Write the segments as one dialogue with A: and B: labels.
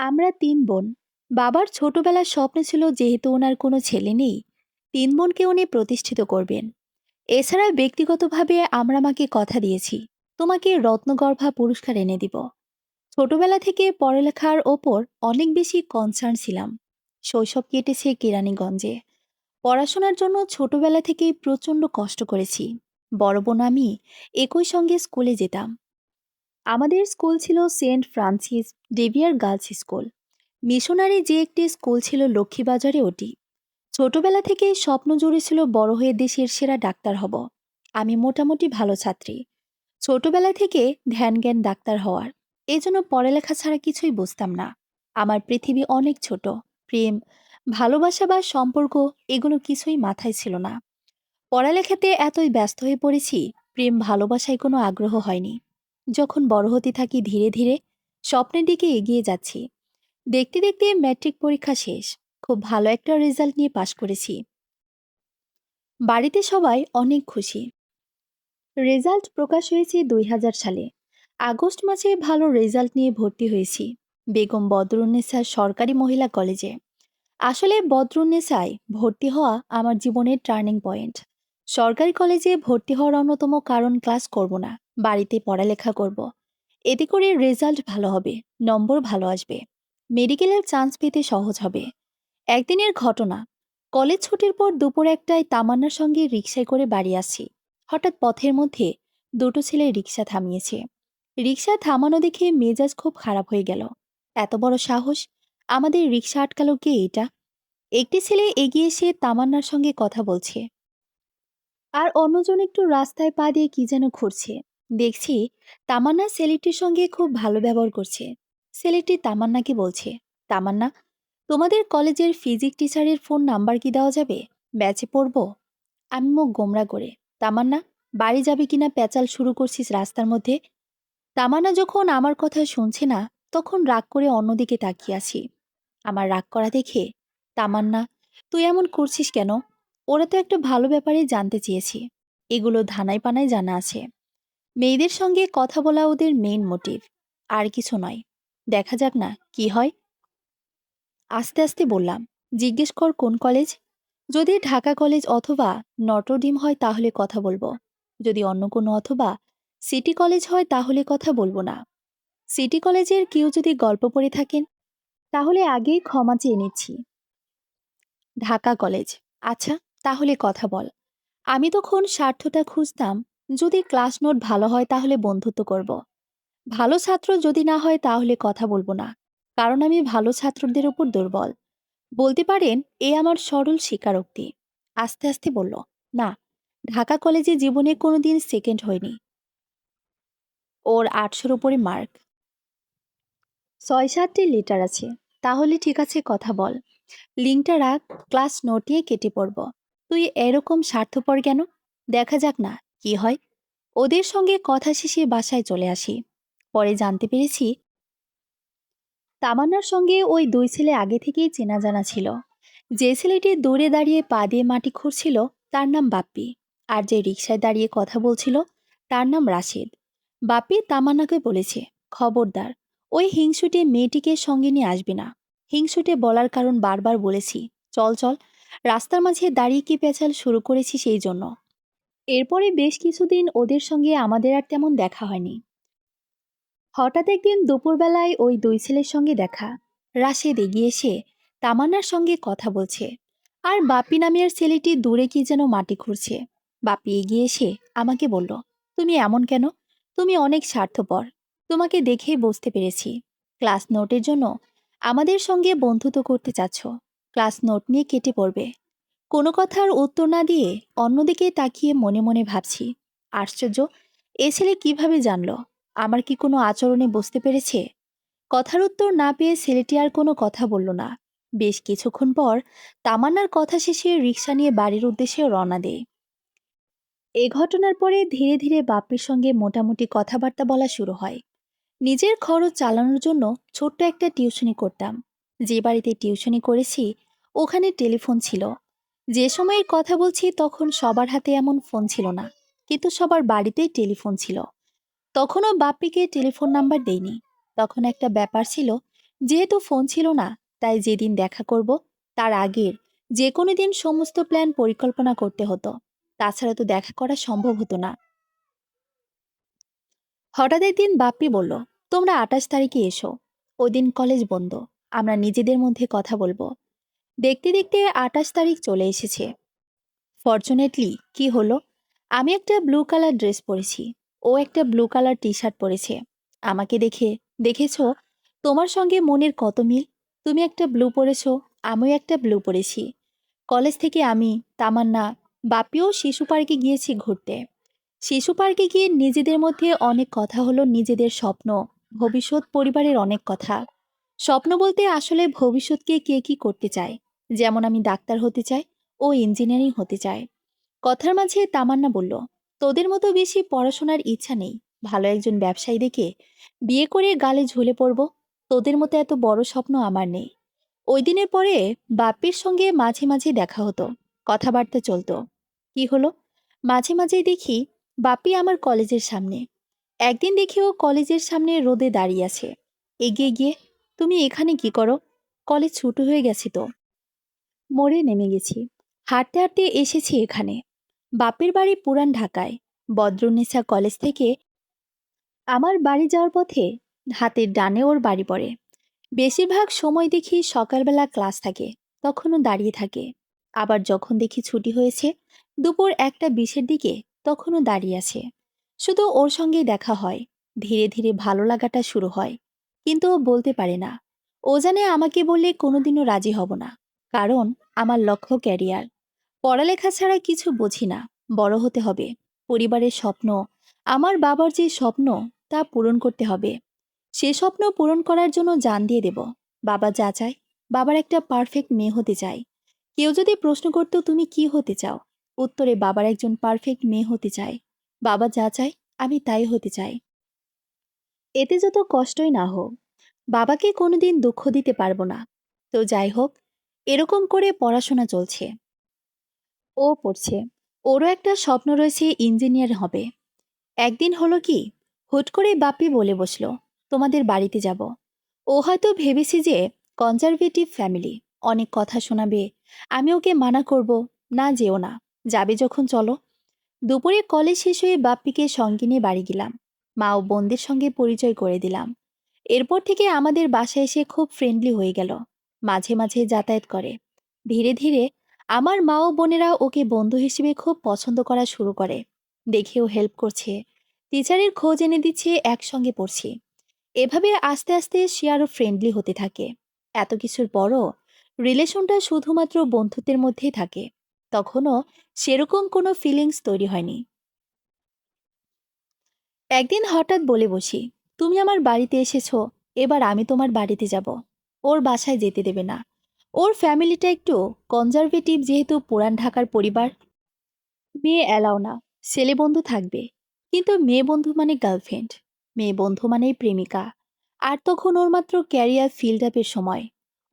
A: আমরা ৩ বোন। বাবার ছোটবেলার স্বপ্ন ছিল যেহেতু ওনার কোনো ছেলে নেই, ৩ বোনকে উনি প্রতিষ্ঠিত করবেন। এছাড়া ব্যক্তিগতভাবে আমরা মাকে কথা দিয়েছি, তোমাকে রত্নগর্ভা পুরস্কার এনে দিব। ছোটবেলা থেকে পড়ালেখার ওপর অনেক বেশি কনসার্ন ছিলাম। শৈশব কেটেছে কেরানীগঞ্জে। পড়াশোনার জন্য ছোটবেলা থেকেই প্রচণ্ড কষ্ট করেছি। বড় বোন আমি একই সঙ্গে স্কুলে যেতাম। আমাদের স্কুল ছিল সেন্ট ফ্রান্সিস ডেভিয়ার গার্লস স্কুল। মিশনারি যে একটি স্কুল ছিল লক্ষ্মীবাজারে ওটি। ছোটবেলা থেকেই স্বপ্ন জুড়েছিল বড় হয়ে দেশের সেরা ডাক্তার হব। আমি মোটামুটি ভালো ছাত্রী। ছোটবেলা থেকে ধ্যান জ্ঞান ডাক্তার হওয়ার। এজন্য পড়ালেখা ছাড়া কিছুই বুঝতাম না। আমার পৃথিবী অনেক ছোট। প্রেম, ভালোবাসা বা সম্পর্ক এগুলো কিছুই মাথায় ছিল না। পড়ালেখাতে এতই ব্যস্ত হয়ে পড়েছি, প্রেম ভালোবাসায় কোনো আগ্রহ হয়নি। যখন বড় হতে থাকি ধীরে ধীরে স্বপ্নের দিকে এগিয়ে যাচ্ছি। দেখতে দেখতে ম্যাট্রিক পরীক্ষা শেষ। খুব ভালো একটা রেজাল্ট নিয়ে পাশ করেছি। বাড়িতে সবাই অনেক খুশি। রেজাল্ট প্রকাশ হয়েছে ২০০০ সালে। আগস্ট মাসে ভালো রেজাল্ট নিয়ে ভর্তি হয়েছি বেগম বদরুন্নেসা সরকারি মহিলা কলেজে। আসলে বদরুন্নেসায় ভর্তি হওয়া আমার জীবনের টার্নিং পয়েন্ট। সরকারি কলেজে ভর্তি হওয়ার অন্যতম কারণ ক্লাস করব না, বাড়িতে পড়ালেখা করব। এতে করে রেজাল্ট ভালো হবে, নম্বর ভালো আসবে, মেডিকেলের চান্স পেতে সহজ হবে। একদিনের ঘটনা, কলেজ ছুটির পর দুপুর একটায় তামান্নার সঙ্গে রিকশায় করে বাড়ি আসছি। হঠাৎ পথের মধ্যে দুটো ছেলে রিকশা থামিয়েছে। রিকশা থামানো দেখে মেজাজ খুব খারাপ হয়ে গেল। এত বড় সাহস! আমাদের রিকশা আটকালো কে এটা? একটি ছেলে এগিয়ে এসে তামান্নার সঙ্গে কথা বলছে, আর অন্যজন একটু রাস্তায় পা দিয়ে কি যেন ঘুরছে। দেখছি তামান্না ছেলেটির সঙ্গে খুব ভালো ব্যবহার করছে। ছেলেটি তামান্নাকে বলছে, তামান্না, তোমাদের কলেজের ফিজিক্স টিচারের ফোন নাম্বার কি দেওয়া যাবে? ব্যাচে পড়ব। আমি মুখ গোমরা করে, তামান্না, বাড়ি যাবে কিনা প্যাচাল শুরু করছিস রাস্তার মধ্যে? তামান্না যখন আমার কথা শুনছে না, তখন রাগ করে অন্যদিকে তাকিয়ে আছি। আমার রাগ করা দেখে, তামান্না, তুই এমন করছিস কেন? ওরা তো একটা ভালো ব্যাপারে জানতে চেয়েছি। এগুলো ধানাই পানায় জানা আছে। মেয়েদের সঙ্গে কথা বলা ওদের মেইন মোটিভ, আর কিছু নয়। দেখা যাক না কি হয়। আস্তে আস্তে বললাম, জিজ্ঞেস কর কোন কলেজ। যদি ঢাকা কলেজ অথবা নটরডিম হয় তাহলে কথা বলবো। যদি অন্য কোনো অথবা সিটি কলেজ হয় তাহলে কথা বলবো না। সিটি কলেজের কেউ যদি গল্প পড়ে থাকেন তাহলে আগেই ক্ষমা চেয়ে নিচ্ছি। ঢাকা কলেজ, আচ্ছা, তাহলে কথা বল। আমি তখন স্বার্থটা খুঁজতাম। যদি ক্লাস নোট ভালো হয় তাহলে বন্ধুত্ব করব। ভালো ছাত্র যদি না হয় তাহলে কথা বলবো না। কারণ আমি ভালো ছাত্রদের উপর দুর্বল। বলতে পারেন এ আমার সরল স্বীকারোক্তি। আস্তে আস্তে বলল, না, ঢাকা কলেজে জীবনে কোনোদিন সেকেন্ড হয়নি। ওর ৮০০-র উপরে মার্ক, ৬-৭টি লিটার আছে। তাহলে ঠিক আছে, কথা বল। লিঙ্কটা রাখ, ক্লাস নোটিয়ে কেটে পড়ব। তুই এরকম স্বার্থপর কেন? দেখা যাক না কি হয়। ওদের সঙ্গে কথা শেষে বাসায় চলে আসি। পরে জানতে পেরেছি তামান্নার সঙ্গে ওই দুই ছেলে আগে থেকেই চেনা জানা ছিল। যে ছেলেটি দূরে দাঁড়িয়ে পা দিয়ে মাটি খুঁড়ছিল তার নাম বাপ্পি, আর যে রিকশায় দাঁড়িয়ে কথা বলছিল তার নাম রাশেদ। বাপ্পি তামান্নাকে বলেছে, খবরদার, ওই হিংসুটে মেয়েটিকে সঙ্গে নিয়ে আসবে না। হিংসুটে বলার কারণ বারবার বলেছি। চল চল, রাস্তার মাঝে দাঁড়িয়ে কি পেঁচাল শুরু করেছি সেই জন্য। এরপরে বেশ কিছুদিন ওদের সঙ্গে আমাদের আর তেমন দেখা হয়নি। হঠাৎ একদিন দুপুরবেলায় ওই দুই ছেলের সঙ্গে দেখা। রাশেদ এগিয়ে এসে তামান্নার সঙ্গে কথা বলছে, আর বাপি নামের ছেলেটি দূরে কি যেন মাটি খুঁড়ছে। বাপি এগিয়ে এসে আমাকে বলল, তুমি এমন কেন? তুমি অনেক স্বার্থপর। তোমাকে দেখেই বুঝতে পেরেছি। ক্লাস নোটের জন্য আমাদের সঙ্গে বন্ধুত্ব করতে চাচ্ছ। ক্লাস নোট নিয়ে কেটে পড়বে। কোনো কথার উত্তর না দিয়ে অন্যদিকে তাকিয়ে মনে মনে ভাবছি, আশ্চর্য, এ ছেলে কিভাবে জানলো? আমার কি কোনো আচরণে বুঝতে পেরেছে? কথার উত্তর না পেয়ে ছেলেটি আর কোনো কথা বলল না। বেশ কিছুক্ষণ পর তামান্নার কথা শেষে রিকশা নিয়ে বাড়ির উদ্দেশ্যে রওনা দেয়। এ ঘটনার পরে ধীরে ধীরে বাপ্পির সঙ্গে মোটামুটি কথাবার্তা বলা শুরু হয়। নিজের খরচ চালানোর জন্য ছোট্ট একটা টিউশনি করতাম। যে বাড়িতে টিউশনি করেছি ওখানে টেলিফোন ছিল। যে সময়ের কথা বলছি তখন সবার হাতে এমন ফোন ছিল না, কিন্তু সবার বাড়িতেই টেলিফোন ছিল। তখনও বাপ্পিকে টেলিফোন নাম্বার দেইনি। তখন একটা ব্যাপার ছিল, যেহেতু ফোন ছিল না, তাই যেদিন দেখা করব তার আগের যে কোনো দিন সমস্ত প্ল্যান পরিকল্পনা করতে হতো। তাছাড়া তো দেখা করা সম্ভব হতো না। হঠাৎ একদিন বাপ্পি বলল, তোমরা 28 তারিখে এসো, ওই দিন কলেজ বন্ধ, আমরা নিজেদের মধ্যে কথা বলবো। দেখতে দেখতে 28 তারিখ চলে এসেছে। ফরচুনেটলি কি হলো, আমি একটা ব্লু কালার ড্রেস পরেছি, ও একটা ব্লু কালার টি শার্ট পরেছে। আমাকে দেখে দেখেছো তোমার সঙ্গে মনের কত মিল। তুমি একটা ব্লু পরেছো, আমিও একটা ব্লু পরেছি। কলেজ থেকে আমি, তামান্না, বাপিও শিশু পার্কে গিয়েছি ঘুরতে। শিশু পার্কে গিয়ে নিজেদের মধ্যে অনেক কথা হলো, নিজেদের স্বপ্ন, ভবিষ্যৎ, পরিবারের অনেক কথা। স্বপ্ন বলতে আসলে ভবিষ্যৎকে কে কি করতে চায়। যেমন আমি ডাক্তার হতে চাই, ও ইঞ্জিনিয়ারিং হতে চায়। কথার মাঝে তামান্না বলল, তোদের মতো বেশি পড়াশোনার ইচ্ছা নেই, ভালো একজন ব্যবসায়ী দেখে বিয়ে করে গালে ঝুলে পড়ব। তোদের মতো এত বড় স্বপ্ন আমার নেই। ওই দিনের পরে বাপ্পির সঙ্গে মাঝে মাঝে দেখা হতো, কথাবার্তা চলতো। কি হলো, মাঝে মাঝেই দেখি বাপ্পি আমার কলেজের সামনে। একদিন দেখি ও কলেজের সামনে রোদে দাঁড়িয়ে আছে। এগিয়ে গিয়ে, তুমি এখানে কি করো? কলেজ ছুটি হয়ে গেছে তো। মোড়ে নেমে গেছি, হাঁটতে হাঁটতে এসেছি এখানে। বাপের বাড়ি পুরান ঢাকায়। বদরুন্নেসা কলেজ থেকে আমার বাড়ি যাওয়ার পথে হাতের ডানে ওর বাড়ি পড়ে। বেশিরভাগ সময় দেখি সকালবেলা ক্লাস থাকে, তখনও দাঁড়িয়ে থাকে। আবার যখন দেখি ছুটি হয়েছে দুপুর 1টা 20-এর দিকে, তখনও দাঁড়িয়ে আছে। শুধু ওর সঙ্গেই দেখা হয়। ধীরে ধীরে ভালো লাগাটা শুরু হয়, কিন্তু ও বলতে পারে না। ও জানে আমাকে বললে কোনোদিনও রাজি হব না, কারণ আমার লক্ষ্য ক্যারিয়ার। পড়ালেখা ছাড়া কিছু বুঝি না। বড় হতে হবে, পরিবারের স্বপ্ন, আমার বাবার যে স্বপ্ন, তা পূরণ করতে হবে। সে স্বপ্ন পূরণ করার জন্য জান দিয়ে দেব। বাবা যা চায়, বাবার একটা পারফেক্ট মেয়ে হতে চাই। কেউ যদি প্রশ্ন করতো তুমি কি হতে চাও, উত্তরে বাবার একজন পারফেক্ট মেয়ে হতে চাই। বাবা যা চায় আমি তাই হতে চাই। এতে যত কষ্টই না হোক, বাবাকে কোনোদিন দুঃখ দিতে পারবো না। তো যাই হোক, এরকম করে পড়াশোনা চলছে। ও পড়ছে, ওরও একটা স্বপ্ন রয়েছে, ইঞ্জিনিয়ার হবে। একদিন হলো কি, হুট করে বাপ্পি বলে বসলো, তোমাদের বাড়িতে যাব। ও হয়তো ভেবেছি যে কনজারভেটিভ ফ্যামিলি, অনেক কথা শোনাবে। আমি ওকে মানা করব, না যেও না, যাবে যখন চলো। দুপুরে কলেজ শেষ হয়ে বাপ্পিকে সঙ্গে নিয়ে বাড়ি গেলাম। মা ও বোনদের সঙ্গে পরিচয় করে দিলাম। এরপর থেকে আমাদের বাসায় এসে খুব ফ্রেন্ডলি হয়ে গেল। মাঝে মাঝে যাতায়াত করে। ধীরে ধীরে আমার মা ও বোনেরা ওকে বন্ধু হিসেবে খুব পছন্দ করা শুরু করে। দেখেও হেল্প করছে, টিচারের খোঁজ এনে দিচ্ছে, একসঙ্গে পড়ছি। এভাবে আস্তে আস্তে সে আরও ফ্রেন্ডলি হতে থাকে। এত কিছুর পরও রিলেশনটা শুধুমাত্র বন্ধুত্বের মধ্যেই থাকে। তখনও সেরকম কোনো ফিলিংস তৈরি হয়নি। একদিন হঠাৎ বলে বসি, তুমি আমার বাড়িতে এসেছো, এবার আমি তোমার বাড়িতে যাব। ওর বাসায় যেতে দেবে না। ওর ফ্যামিলিটা একটু কনজারভেটিভ, যেহেতু পুরান ঢাকার পরিবার। মেয়ে অ্যালাও না, ছেলে বন্ধু থাকবে, কিন্তু মেয়ে বন্ধু মানে গার্লফ্রেন্ড, মেয়ে বন্ধু মানেই প্রেমিকা। আর তখন ওর মাত্র ক্যারিয়ার ফিল্ড আপের সময়।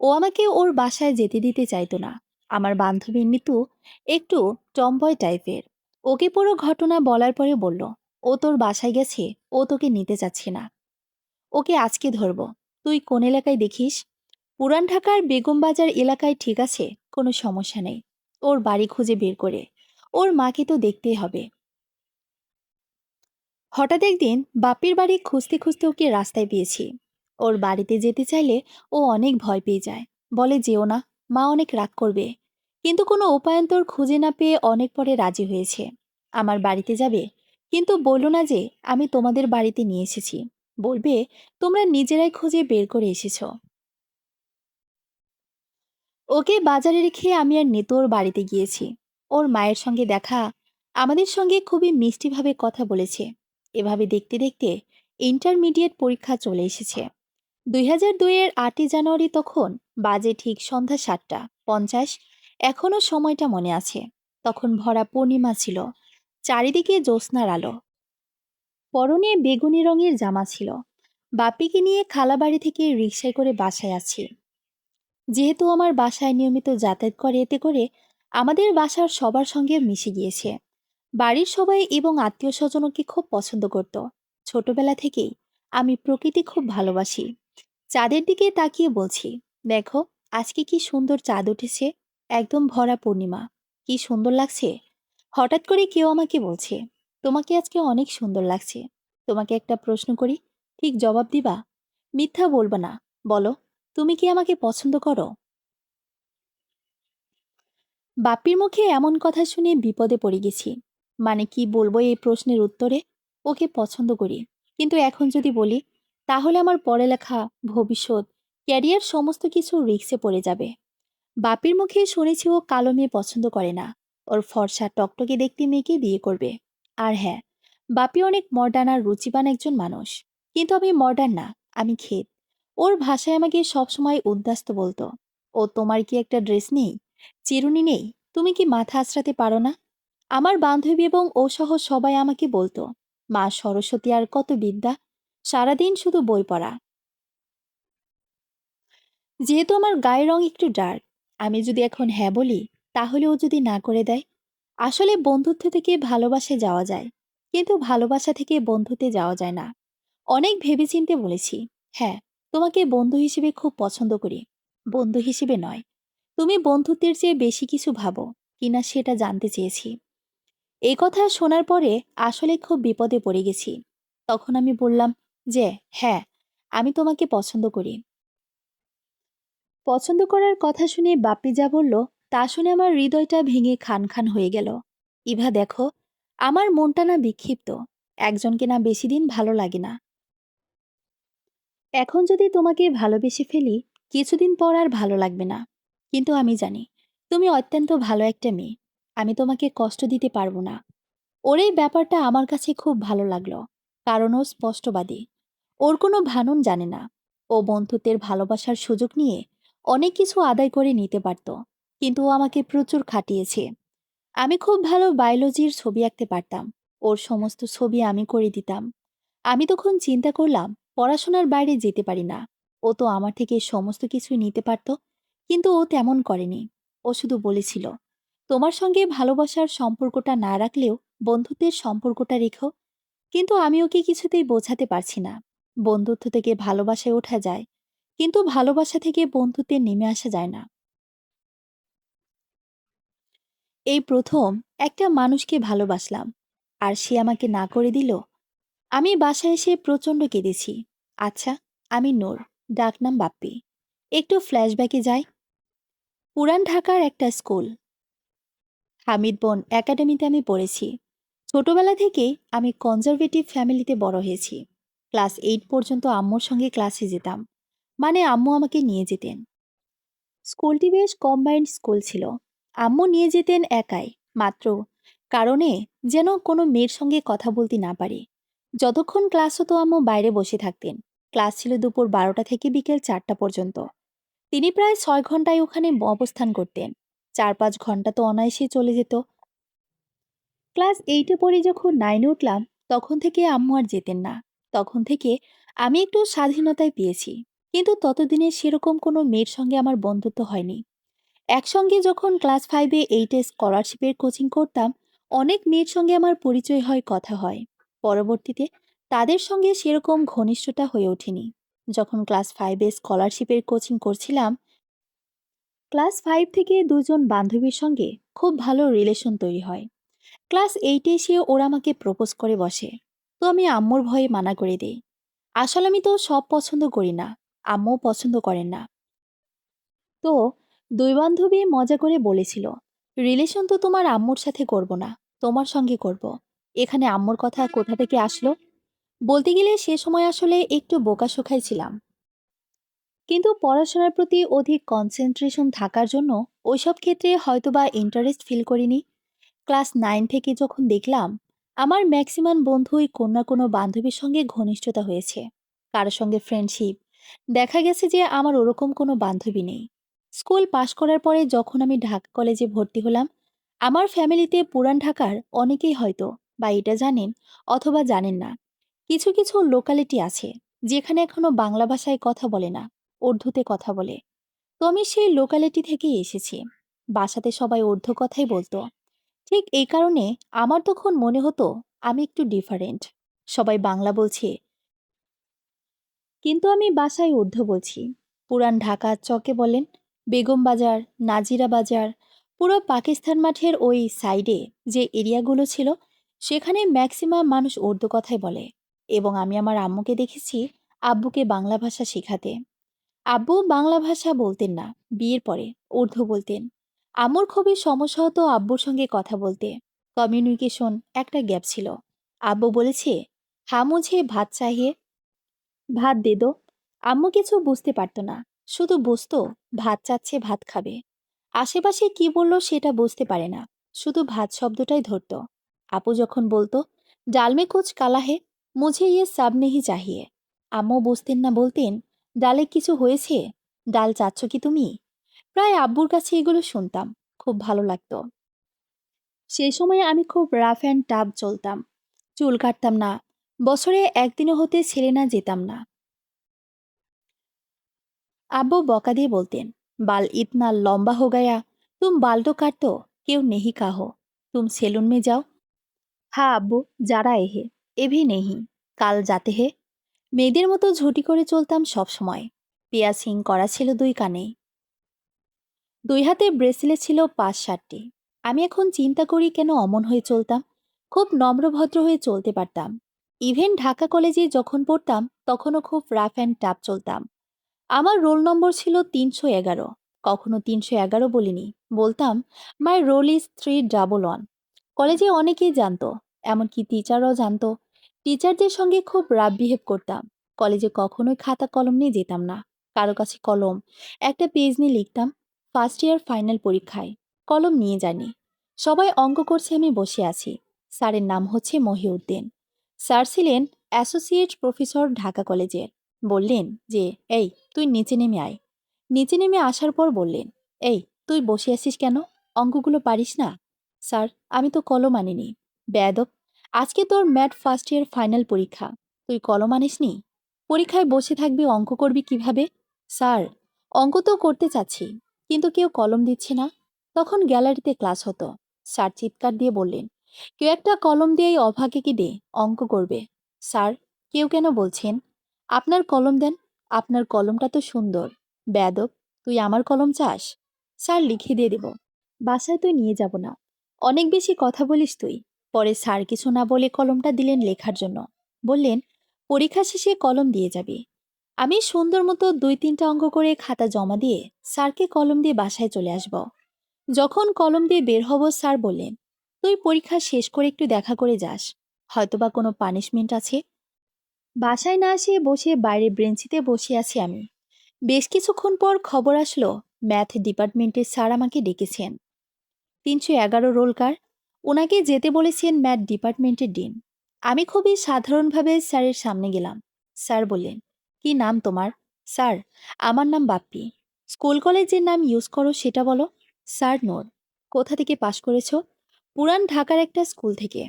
A: ও আমাকে ওর বাসায় যেতে দিতে চাইতো না। আমার বান্ধবী নিতু একটু টমবয় টাইপের। ওকে পুরো ঘটনা বলার পরে বলল, ও তোর বাসায় গেছে, ও তোকে নিতে চাচ্ছে না। ওকে আজকে ধরবো। তুই কোন এলাকায় দেখিস? পুরান ঢাকার বেগমবাজার এলাকায়, ঠিক আছে, কোনো সমস্যা নেই। ওর বাড়ি খুঁজে বের করে ওর মাকে তো দেখতেই হবে। হঠাৎ একদিন বাপির বাড়ি খুঁজতে খুঁজতে ওকে রাস্তায় পেয়েছি। ওর বাড়িতে যেতে চাইলে ও অনেক ভয় পেয়ে যায়, বলে যেও না, মা অনেক রাগ করবে। কিন্তু কোনো উপায়ন্তর খুঁজে না পেয়ে অনেক পরে রাজি হয়েছে। আমার বাড়িতে যাবে, কিন্তু বলল না যে আমি তোমাদের বাড়িতে নিয়ে এসেছি। বলবে তোমরা নিজেরাই খুঁজে বের করে এসেছো। ওকে বাজারে রেখে আমি আর নিতু ওর বাড়িতে গিয়েছি। ওর মায়ের সঙ্গে দেখা, আমাদের সঙ্গে খুবই মিষ্টিভাবে কথা বলেছে। এভাবে দেখতে দেখতে ইন্টারমিডিয়েট পরীক্ষা চলে এসেছে। 2002-এর 8ই জানুয়ারি, তখন বাজে ঠিক সন্ধ্যা 7টা 50। এখনও সময়টা মনে আছে। তখন ভরা পূর্ণিমা ছিল, চারিদিকে জ্যোৎস্নার আলো। পরনে বেগুনি রঙের জামা ছিল। বাপিকে নিয়ে খালাবাড়ি থেকে রিকশায় করে বাসায় আছি। যেহেতু আমার বাসায় নিয়মিত যাতায়াত করে, এতে করে আমাদের বাসার সবার সঙ্গে মিশে গিয়েছে। বাড়ির সবাই এবং আত্মীয় স্বজনকে খুব পছন্দ করত। ছোটবেলা থেকেই আমি প্রকৃতি খুব ভালোবাসি। চাঁদের দিকে তাকিয়ে বলছি, দেখো, আজকে কি সুন্দর চাঁদ উঠেছে, একদম ভরা পূর্ণিমা। কি সুন্দর লাগছে। হঠাৎ করে কেউ আমাকে বলছে, তোমাকে আজকে অনেক সুন্দর লাগছে। তোমাকে একটা প্রশ্ন করি, ঠিক জবাব দিবা? মিথ্যা বলবা না। বলো, তুমি কি আমাকে পছন্দ করো? বাপ্পির মুখে এমন কথা শুনে বিপদে পড়ে গেছি। মানে কি বলবো এই প্রশ্নের উত্তরে? ওকে পছন্দ করি, কিন্তু এখন যদি বলি, তাহলে আমার পড়ালেখা, ভবিষ্যৎ, ক্যারিয়ার সমস্ত কিছু রিস্কে পড়ে যাবে। বাপির মুখে শুনেছি ও কালো মেয়ে পছন্দ করে না, ওর ফর্সা টকটকে দেখতে মেয়েকে বিয়ে করবে। আর হ্যাঁ, বাপি অনেক মডার্ন আর রুচিবান একজন মানুষ। কিন্তু আমি মডার্ন না, আমি ক্ষেত। ওর ভাষায় আমাকে সবসময় উদ্বাস্ত বলতো। ও, তোমার কি একটা ড্রেস নেই, চিরুনি নেই? তুমি কি মাথা আঁচড়াতে পারো না? আমার বান্ধবী এবং ও সহ সবাই আমাকে বলতো, মা সরস্বতী আর কত বিদ্যা, সারাদিন শুধু বই পড়া। যেহেতু আমার গায়ের রং একটু ডার্ক, আমি যদি এখন হ্যাঁ বলি, তাহলে ও যদি না করে দেয়? আসলে বন্ধুত্ব থেকে ভালোবাসায় যাওয়া যায়, কিন্তু ভালোবাসা থেকে বন্ধুত্বে যাওয়া যায় না। অনেক ভেবেচিন্তে বলেছি, হ্যাঁ, তোমাকে বন্ধু হিসেবে খুব পছন্দ করি। বন্ধু হিসেবে নয়, তুমি বন্ধুত্বের চেয়ে বেশি কিছু ভাবো কিনা সেটা জানতে চেয়েছি। এই কথা শোনার পরে আসলে খুব বিপদে পড়ে গেছি। তখন আমি বললাম যে, হ্যাঁ, আমি তোমাকে পছন্দ করি। পছন্দ করার কথা শুনে বাপ্পি যা বলল, তা শুনে আমার হৃদয়টা ভেঙে খান খান হয়ে গেল। ইভা, দেখো, আমার মনটা না বিক্ষিপ্ত। একজনকে না বেশি দিন ভালো লাগে না। এখন যদি তোমাকে ভালোবেসে ফেলি, কিছুদিন পর আর ভালো লাগবে না। কিন্তু আমি জানি তুমি অত্যন্ত ভালো একটা মেয়ে। আমি তোমাকে কষ্ট দিতে পারবো না। ওর এই ব্যাপারটা আমার কাছে খুব ভালো লাগলো, কারণ ও স্পষ্টবাদী। ওর কোনো ভানন জানে না। ও বন্ধুত্বের ভালোবাসার সুযোগ নিয়ে অনেক কিছু আদায় করে নিতে পারত, কিন্তু ও আমাকে প্রচুর খাটিয়েছে। আমি খুব ভালো বায়োলজির ছবি আঁকতে পারতাম, ওর সমস্ত ছবি আমি করে দিতাম। আমি তখন চিন্তা করলাম, পড়াশোনার বাইরে যেতে পারি না। ও তো আমার থেকে সমস্ত কিছুই নিতে পারত, কিন্তু ও তেমন করেনি। ও শুধু বলেছিল, তোমার সঙ্গে ভালোবাসার সম্পর্কটা না রাখলেও বন্ধুত্বের সম্পর্কটা রেখো। কিন্তু আমি ওকে কিছুতেই বোঝাতে পারছি না। বন্ধুত্ব থেকে ভালোবাসায় ওঠা যায়, কিন্তু ভালোবাসা থেকে বন্ধুত্বে নেমে আসা যায় না। এই প্রথম একটা মানুষকে ভালোবাসলাম, আর সে আমাকে না করে দিল। আমি বাসায় এসে প্রচণ্ড কেঁদেছি। আচ্ছা, আমি নূর, ডাকনাম বাপ্পি। একটু ফ্ল্যাশব্যাকে যাই। পুরান ঢাকার একটা স্কুল, হামিদ বোন একাডেমিতে আমি পড়েছি। ছোটবেলা থেকেই আমি কনজারভেটিভ ফ্যামিলিতে বড় হয়েছি। ক্লাস 8 পর্যন্ত আম্মুর সঙ্গে ক্লাসে যেতাম, মানে আম্মু আমাকে নিয়ে যেতেন। স্কুলটি বেশ কম্বাইন্ড স্কুল ছিল। আম্মু নিয়ে যেতেন একাই, মাত্র কারণে যেন কোনো মেয়ের সঙ্গে কথা বলতে না পারি। যতক্ষণ ক্লাস হতো আম্মু বাইরে বসে থাকতেন। ক্লাস ছিল দুপুর 12টা থেকে বিকেল 4টা পর্যন্ত। তিনি প্রায় 6 ঘন্টায় ওখানে অবস্থান করতেন। 4-5 ঘন্টা তো অনায়াসেই চলে যেত। ক্লাস 8-এ পড়ে যখন 9-এ উঠলাম, তখন থেকে আম্মু আর যেতেন না। তখন থেকে আমি একটু স্বাধীনতায় পেয়েছি, কিন্তু ততদিনে সেরকম কোনো মেয়ের সঙ্গে আমার বন্ধুত্ব হয়নি। একসঙ্গে যখন ক্লাস 5-8-এ স্কলারশিপের কোচিং করতাম, অনেক মেয়ের সঙ্গে আমার পরিচয় হয়, কথা হয়। পরবর্তীতে তাদের সঙ্গে সেরকম ঘনিষ্ঠতা হয়ে ওঠেনি। যখন ক্লাস 5-এ স্কলারশিপের কোচিং করছিলাম, ক্লাস 5 থেকে দুজন বান্ধবীর সঙ্গে খুব ভালো রিলেশন তৈরি হয়। ক্লাস 8-এ এসে ওরা আমাকে প্রপোজ করে বসে। তো আমি আম্মুর ভয়ে মানা করে দেই। আসলে আমি তো সব পছন্দ করি না, আম্মুও পছন্দ করেন না। তো দুই বান্ধবী মজা করে বলেছিল, রিলেশন তো তোমার আম্মুর সাথে করব না, তোমার সঙ্গে করব। এখানে আম্মুর কথা কোথা থেকে আসলো? বলতে গেলে সে সময় আসলে একটু বোকাশোখাই ছিলাম, কিন্তু পড়াশোনার প্রতি অধিক কনসেন্ট্রেশন থাকার জন্য ওইসব ক্ষেত্রে হয়তোবা ইন্টারেস্ট ফিল করিনি। ক্লাস 9 থেকে যখন দেখলাম আমার ম্যাক্সিমাম বন্ধুই কোনো না কোনো বান্ধবীর সঙ্গে ঘনিষ্ঠতা হয়েছে, কারোর সঙ্গে ফ্রেন্ডশিপ, দেখা গেছে যে আমার ওরকম কোনো বান্ধবী নেই। স্কুল পাশ করার পরে যখন আমি ঢাকা কলেজে ভর্তি হলাম, আমার ফ্যামিলিতে পুরান ঢাকার অনেকেই হয়তো বা এটা জানেন অথবা জানেন না, কিছু কিছু লোকালিটি আছে যেখানে এখনো বাংলা ভাষায় কথা বলে না, উর্দুতে কথা বলে। তো আমি সেই লোকালিটি থেকেই এসেছি। বাসাতে সবাই উর্দু কথাই বলতো। ঠিক এই কারণে আমার তখন মনে হতো আমি একটু ডিফারেন্ট। সবাই বাংলা বলছে, কিন্তু আমি বাসায় ঊর্ধ্ব বলছি। পুরান ঢাকা চকে বলেন, বেগম বাজার, নাজিরা বাজার, পুরো পাকিস্তান মাঠের ওই সাইডে যে এরিয়াগুলো ছিল, সেখানে ম্যাক্সিমাম মানুষ উর্দু কথাই বলে। এবং আমি আমার আম্মুকে দেখেছি আব্বুকে বাংলা ভাষা শেখাতে। আব্বু বাংলা ভাষা বলতেন না, বিয়ের পরে উর্দু বলতেন। আম্মুর খুবই সমস্যা হতো আব্বুর সঙ্গে কথা বলতে। কমিউনিকেশন একটা গ্যাপ ছিল। আব্বু বলেছে, হা মুঝে ভাত চাহিয়ে, ভাত দে দো। আম্মু কিছু বুঝতে পারতো না, শুধু বুঝতো ভাত চাচ্ছে, ভাত খাবে। আশেপাশে কি বলল সেটা বুঝতে পারে না, শুধু ভাত শব্দটাই ধরতো। আপু যখন বলতো ডাল মে কুছ কালা হে, মুঝে ইয়ে সাব নেহি চাহিয়ে, আম্মু বুঝতেন না, বলতেন ডালে কিছু হয়েছে, ডাল চাচ্ছ কি তুমি? প্রায় আব্বুর কাছে এগুলো শুনতাম, খুব ভালো লাগতো। সেই সময় আমি খুব রাফ অ্যান্ড টাফ চলতাম, চুল কাটতাম না, বছরে একদিনও হতে ছেলে না যেতাম না। আব্বু বকা দিয়ে বলতেন, বাল ইতনা লম্বা হো গয়া, তুম বাল তো কাট দো, কেউ নেহি কাহো, তুম সেলুন মে যাও। হ্যাঁ আব্বু, যারা এহে, এভি নেহি, কাল যাতে হে। মেয়েদের মতো ঝুটি করে চলতাম সব সময়। পিয়াসিং করা ছিল দুই কানে, দুই হাতে ব্রেসলেট ছিল ৫-৭টি। আমি এখন চিন্তা করি কেন অমন হয়ে চলতাম। খুব নম্রভদ্র হয়ে চলতে পারতাম। ইভেন ঢাকা কলেজে যখন পড়তাম তখনও খুব রাফ অ্যান্ড টাফ চলতাম। আমার রোল নম্বর ছিল ৩১১। কখনো ৩১১ বলিনি, বলতাম মাই রোল ইজ ৩11। কলেজে অনেকেই জানতো, এমনকি টিচাররাও জানতো। টিচারদের সঙ্গে খুব রাফ বিহেভ করতাম। কলেজে কখনোই খাতা কলম নিয়ে যেতাম না, কারো কাছে কলম, একটা পেজ নিয়ে লিখতাম। ফার্স্ট ইয়ার ফাইনাল পরীক্ষায় কলম নিয়ে যায়নি। সবাই অঙ্ক করছে, আমি বসে আছি। স্যারের নাম হচ্ছে মহিউদ্দিন। স্যার ছিলেন অ্যাসোসিয়েট প্রফেসর ঢাকা কলেজের। বললেন যে, এই তুই নিচে নেমে আয়। নিচে নেমে আসার পর বললেন, এই তুই বসে আছিস কেন, অঙ্কগুলো পারিস না? স্যার, আমি তো কলম আনিনি। বেয়াদব, আজকে তোর ম্যাথ ফার্স্ট ইয়ার ফাইনাল পরীক্ষা, তুই কলম আনিসনি? পরীক্ষায় বসে থাকবি, অঙ্ক করবি কিভাবে? স্যার, অঙ্ক তো করতে চাচ্ছি, কিন্তু কেউ কলম দিচ্ছে না। তখন গ্যালারিতে ক্লাস হতো। স্যার চিৎকার দিয়ে বললেন, কেউ একটা কলম দিয়ে এই অভাগীকে দে, অঙ্ক করবে। স্যার, কেউ কেন বলছেন? আপনার কলম দেন, আপনার কলমটা তো সুন্দর। বেয়াদব, তুই আমার কলম চাস? স্যার, লিখে দিয়ে দেব, বাসায় তুই নিয়ে যাব না। অনেক বেশি কথা বলিস তুই। পরে স্যার কিছু না বলে কলমটা দিলেন লেখার জন্য। বললেন, পরীক্ষা শেষে কলম দিয়ে যাবি। আমি সুন্দর মতো ২-৩টা অঙ্ক করে খাতা জমা দিয়ে স্যারকে কলম দিয়ে বাসায় চলে আসব। যখন কলম দিয়ে বের হব, স্যার বললেন, তুই পরীক্ষা শেষ করে একটু দেখা করে যাস, হয়তোবা কোনো পানিশমেন্ট আছে। বাসায় না এসে বসে বাইরে বেঞ্চিতে বসে আছি আমি। বেশ কিছুক্ষণ পর খবর আসলো, ম্যাথ ডিপার্টমেন্টের স্যার আমাকে ডেকেছেন। ৩১১ রোলকার, ওনাকে যেতে বলেছেন ম্যাথ ডিপার্টমেন্টের ডিন। আমি খুবই সাধারণভাবে স্যারের সামনে গেলাম। স্যার বললেন, কি নাম তোমার? স্যার, আমার নাম বাপ্পি। স্কুল কলেজের নাম ইউজ করো সেটা বলো। স্যার, নোর। কোথা থেকে পাশ করেছো? পুরান ঢাকার একটা স্কুল থেকে।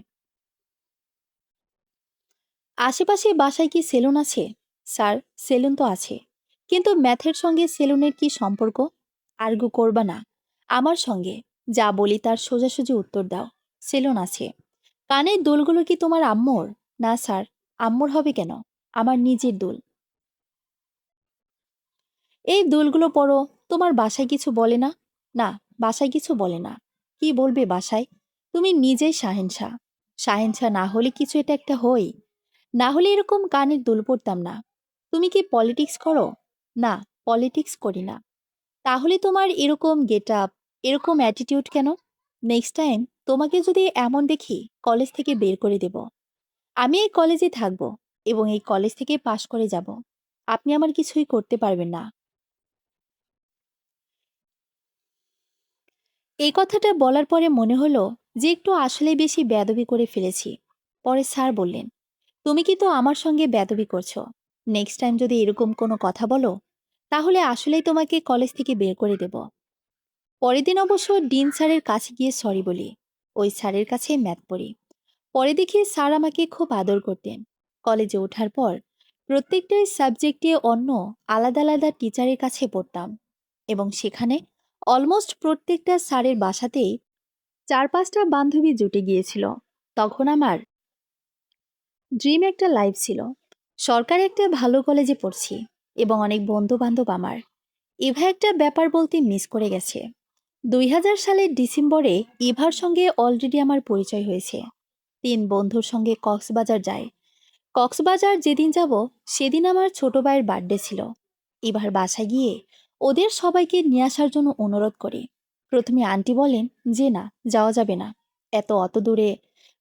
A: আশেপাশে বাসায় কি সেলুন আছে? স্যার, সেলুন তো আছে, কিন্তু ম্যাথের সঙ্গে সেলুনের কি সম্পর্ক? আর্গু করবা না আমার সঙ্গে, যা বলি তার সোজাসুজি উত্তর দাও। সেলুন আছে। কানের দুলগুলো কি তোমার আম্মুর? না স্যার, আম্মুর হবে কেন? আমার নিজের দুল। এই দুলগুলো পরো, তোমার বাসায় কিছু বলে না? না, বাসায় কিছু বলে না। কি বলবে বাসায়? তুমি নিজেই শাহেনশা। শাহেনশা না হলে কিছু এটা একটা হই, না হলে এরকম কানের দুল পরতাম না। তুমি কি পলিটিক্স করো? না, পলিটিক্স করি না। তাহলে তোমার এরকম গেট আপ, এরকম অ্যাটিটিউড কেন? নেক্সট টাইম তোমাকে যদি এমন দেখি, কলেজ থেকে বের করে দেব। আমি এই কলেজে থাকব এবং এই কলেজ থেকে পাশ করে যাব। আপনি আমার কিছুই করতে পারবেন না। এই কথাটা বলার পরে মনে হলো যে একটু আসলেই বেশি বেয়াদবি করে ফেলেছি। পরে স্যার বললেন, তুমি কি তো আমার সঙ্গে বেয়াদবি করছো? নেক্সট টাইম যদি এরকম কোনো কথা বলো, তাহলে আসলেই তোমাকে কলেজ থেকে বের করে দেব। পরের দিন অবশ্য ডিন স্যারের কাছে গিয়ে সরি বলি। ওই স্যারের কাছে ম্যাথ পড়ি। পরে দেখি স্যার আমাকে খুব আদর করতেন। কলেজে ওঠার পর প্রত্যেকটাই সাবজেক্টে অন্য আলাদা আলাদা টিচারের কাছে পড়তাম, এবং সেখানে অলমোস্ট প্রত্যেকটা স্যারের বাসাতেই ৪-৫টা বান্ধবী জুটে গিয়েছিল। তখন আমার ড্রিম একটা লাইফ ছিল, সরকারি একটা ভালো কলেজে পড়ছি এবং অনেক বন্ধু বান্ধব আমার। ইভা একটা ব্যাপার বলতে মিস করে গেছে। 2000 সালের ডিসেম্বরে ইভার সঙ্গে অলরেডি আমার পরিচয় হয়েছে। 3 বন্ধুর সঙ্গে কক্সবাজার যাই। কক্সবাজার যেদিন যাব সেদিন আমার ছোট ভাইয়ের বার্থডে ছিল। এবার বাসায় গিয়ে ওদের সবাইকে নিয়ে আসার জন্য অনুরোধ করি। প্রথমে আন্টি বলেন যে না, যাওয়া যাবে না, অত দূরে।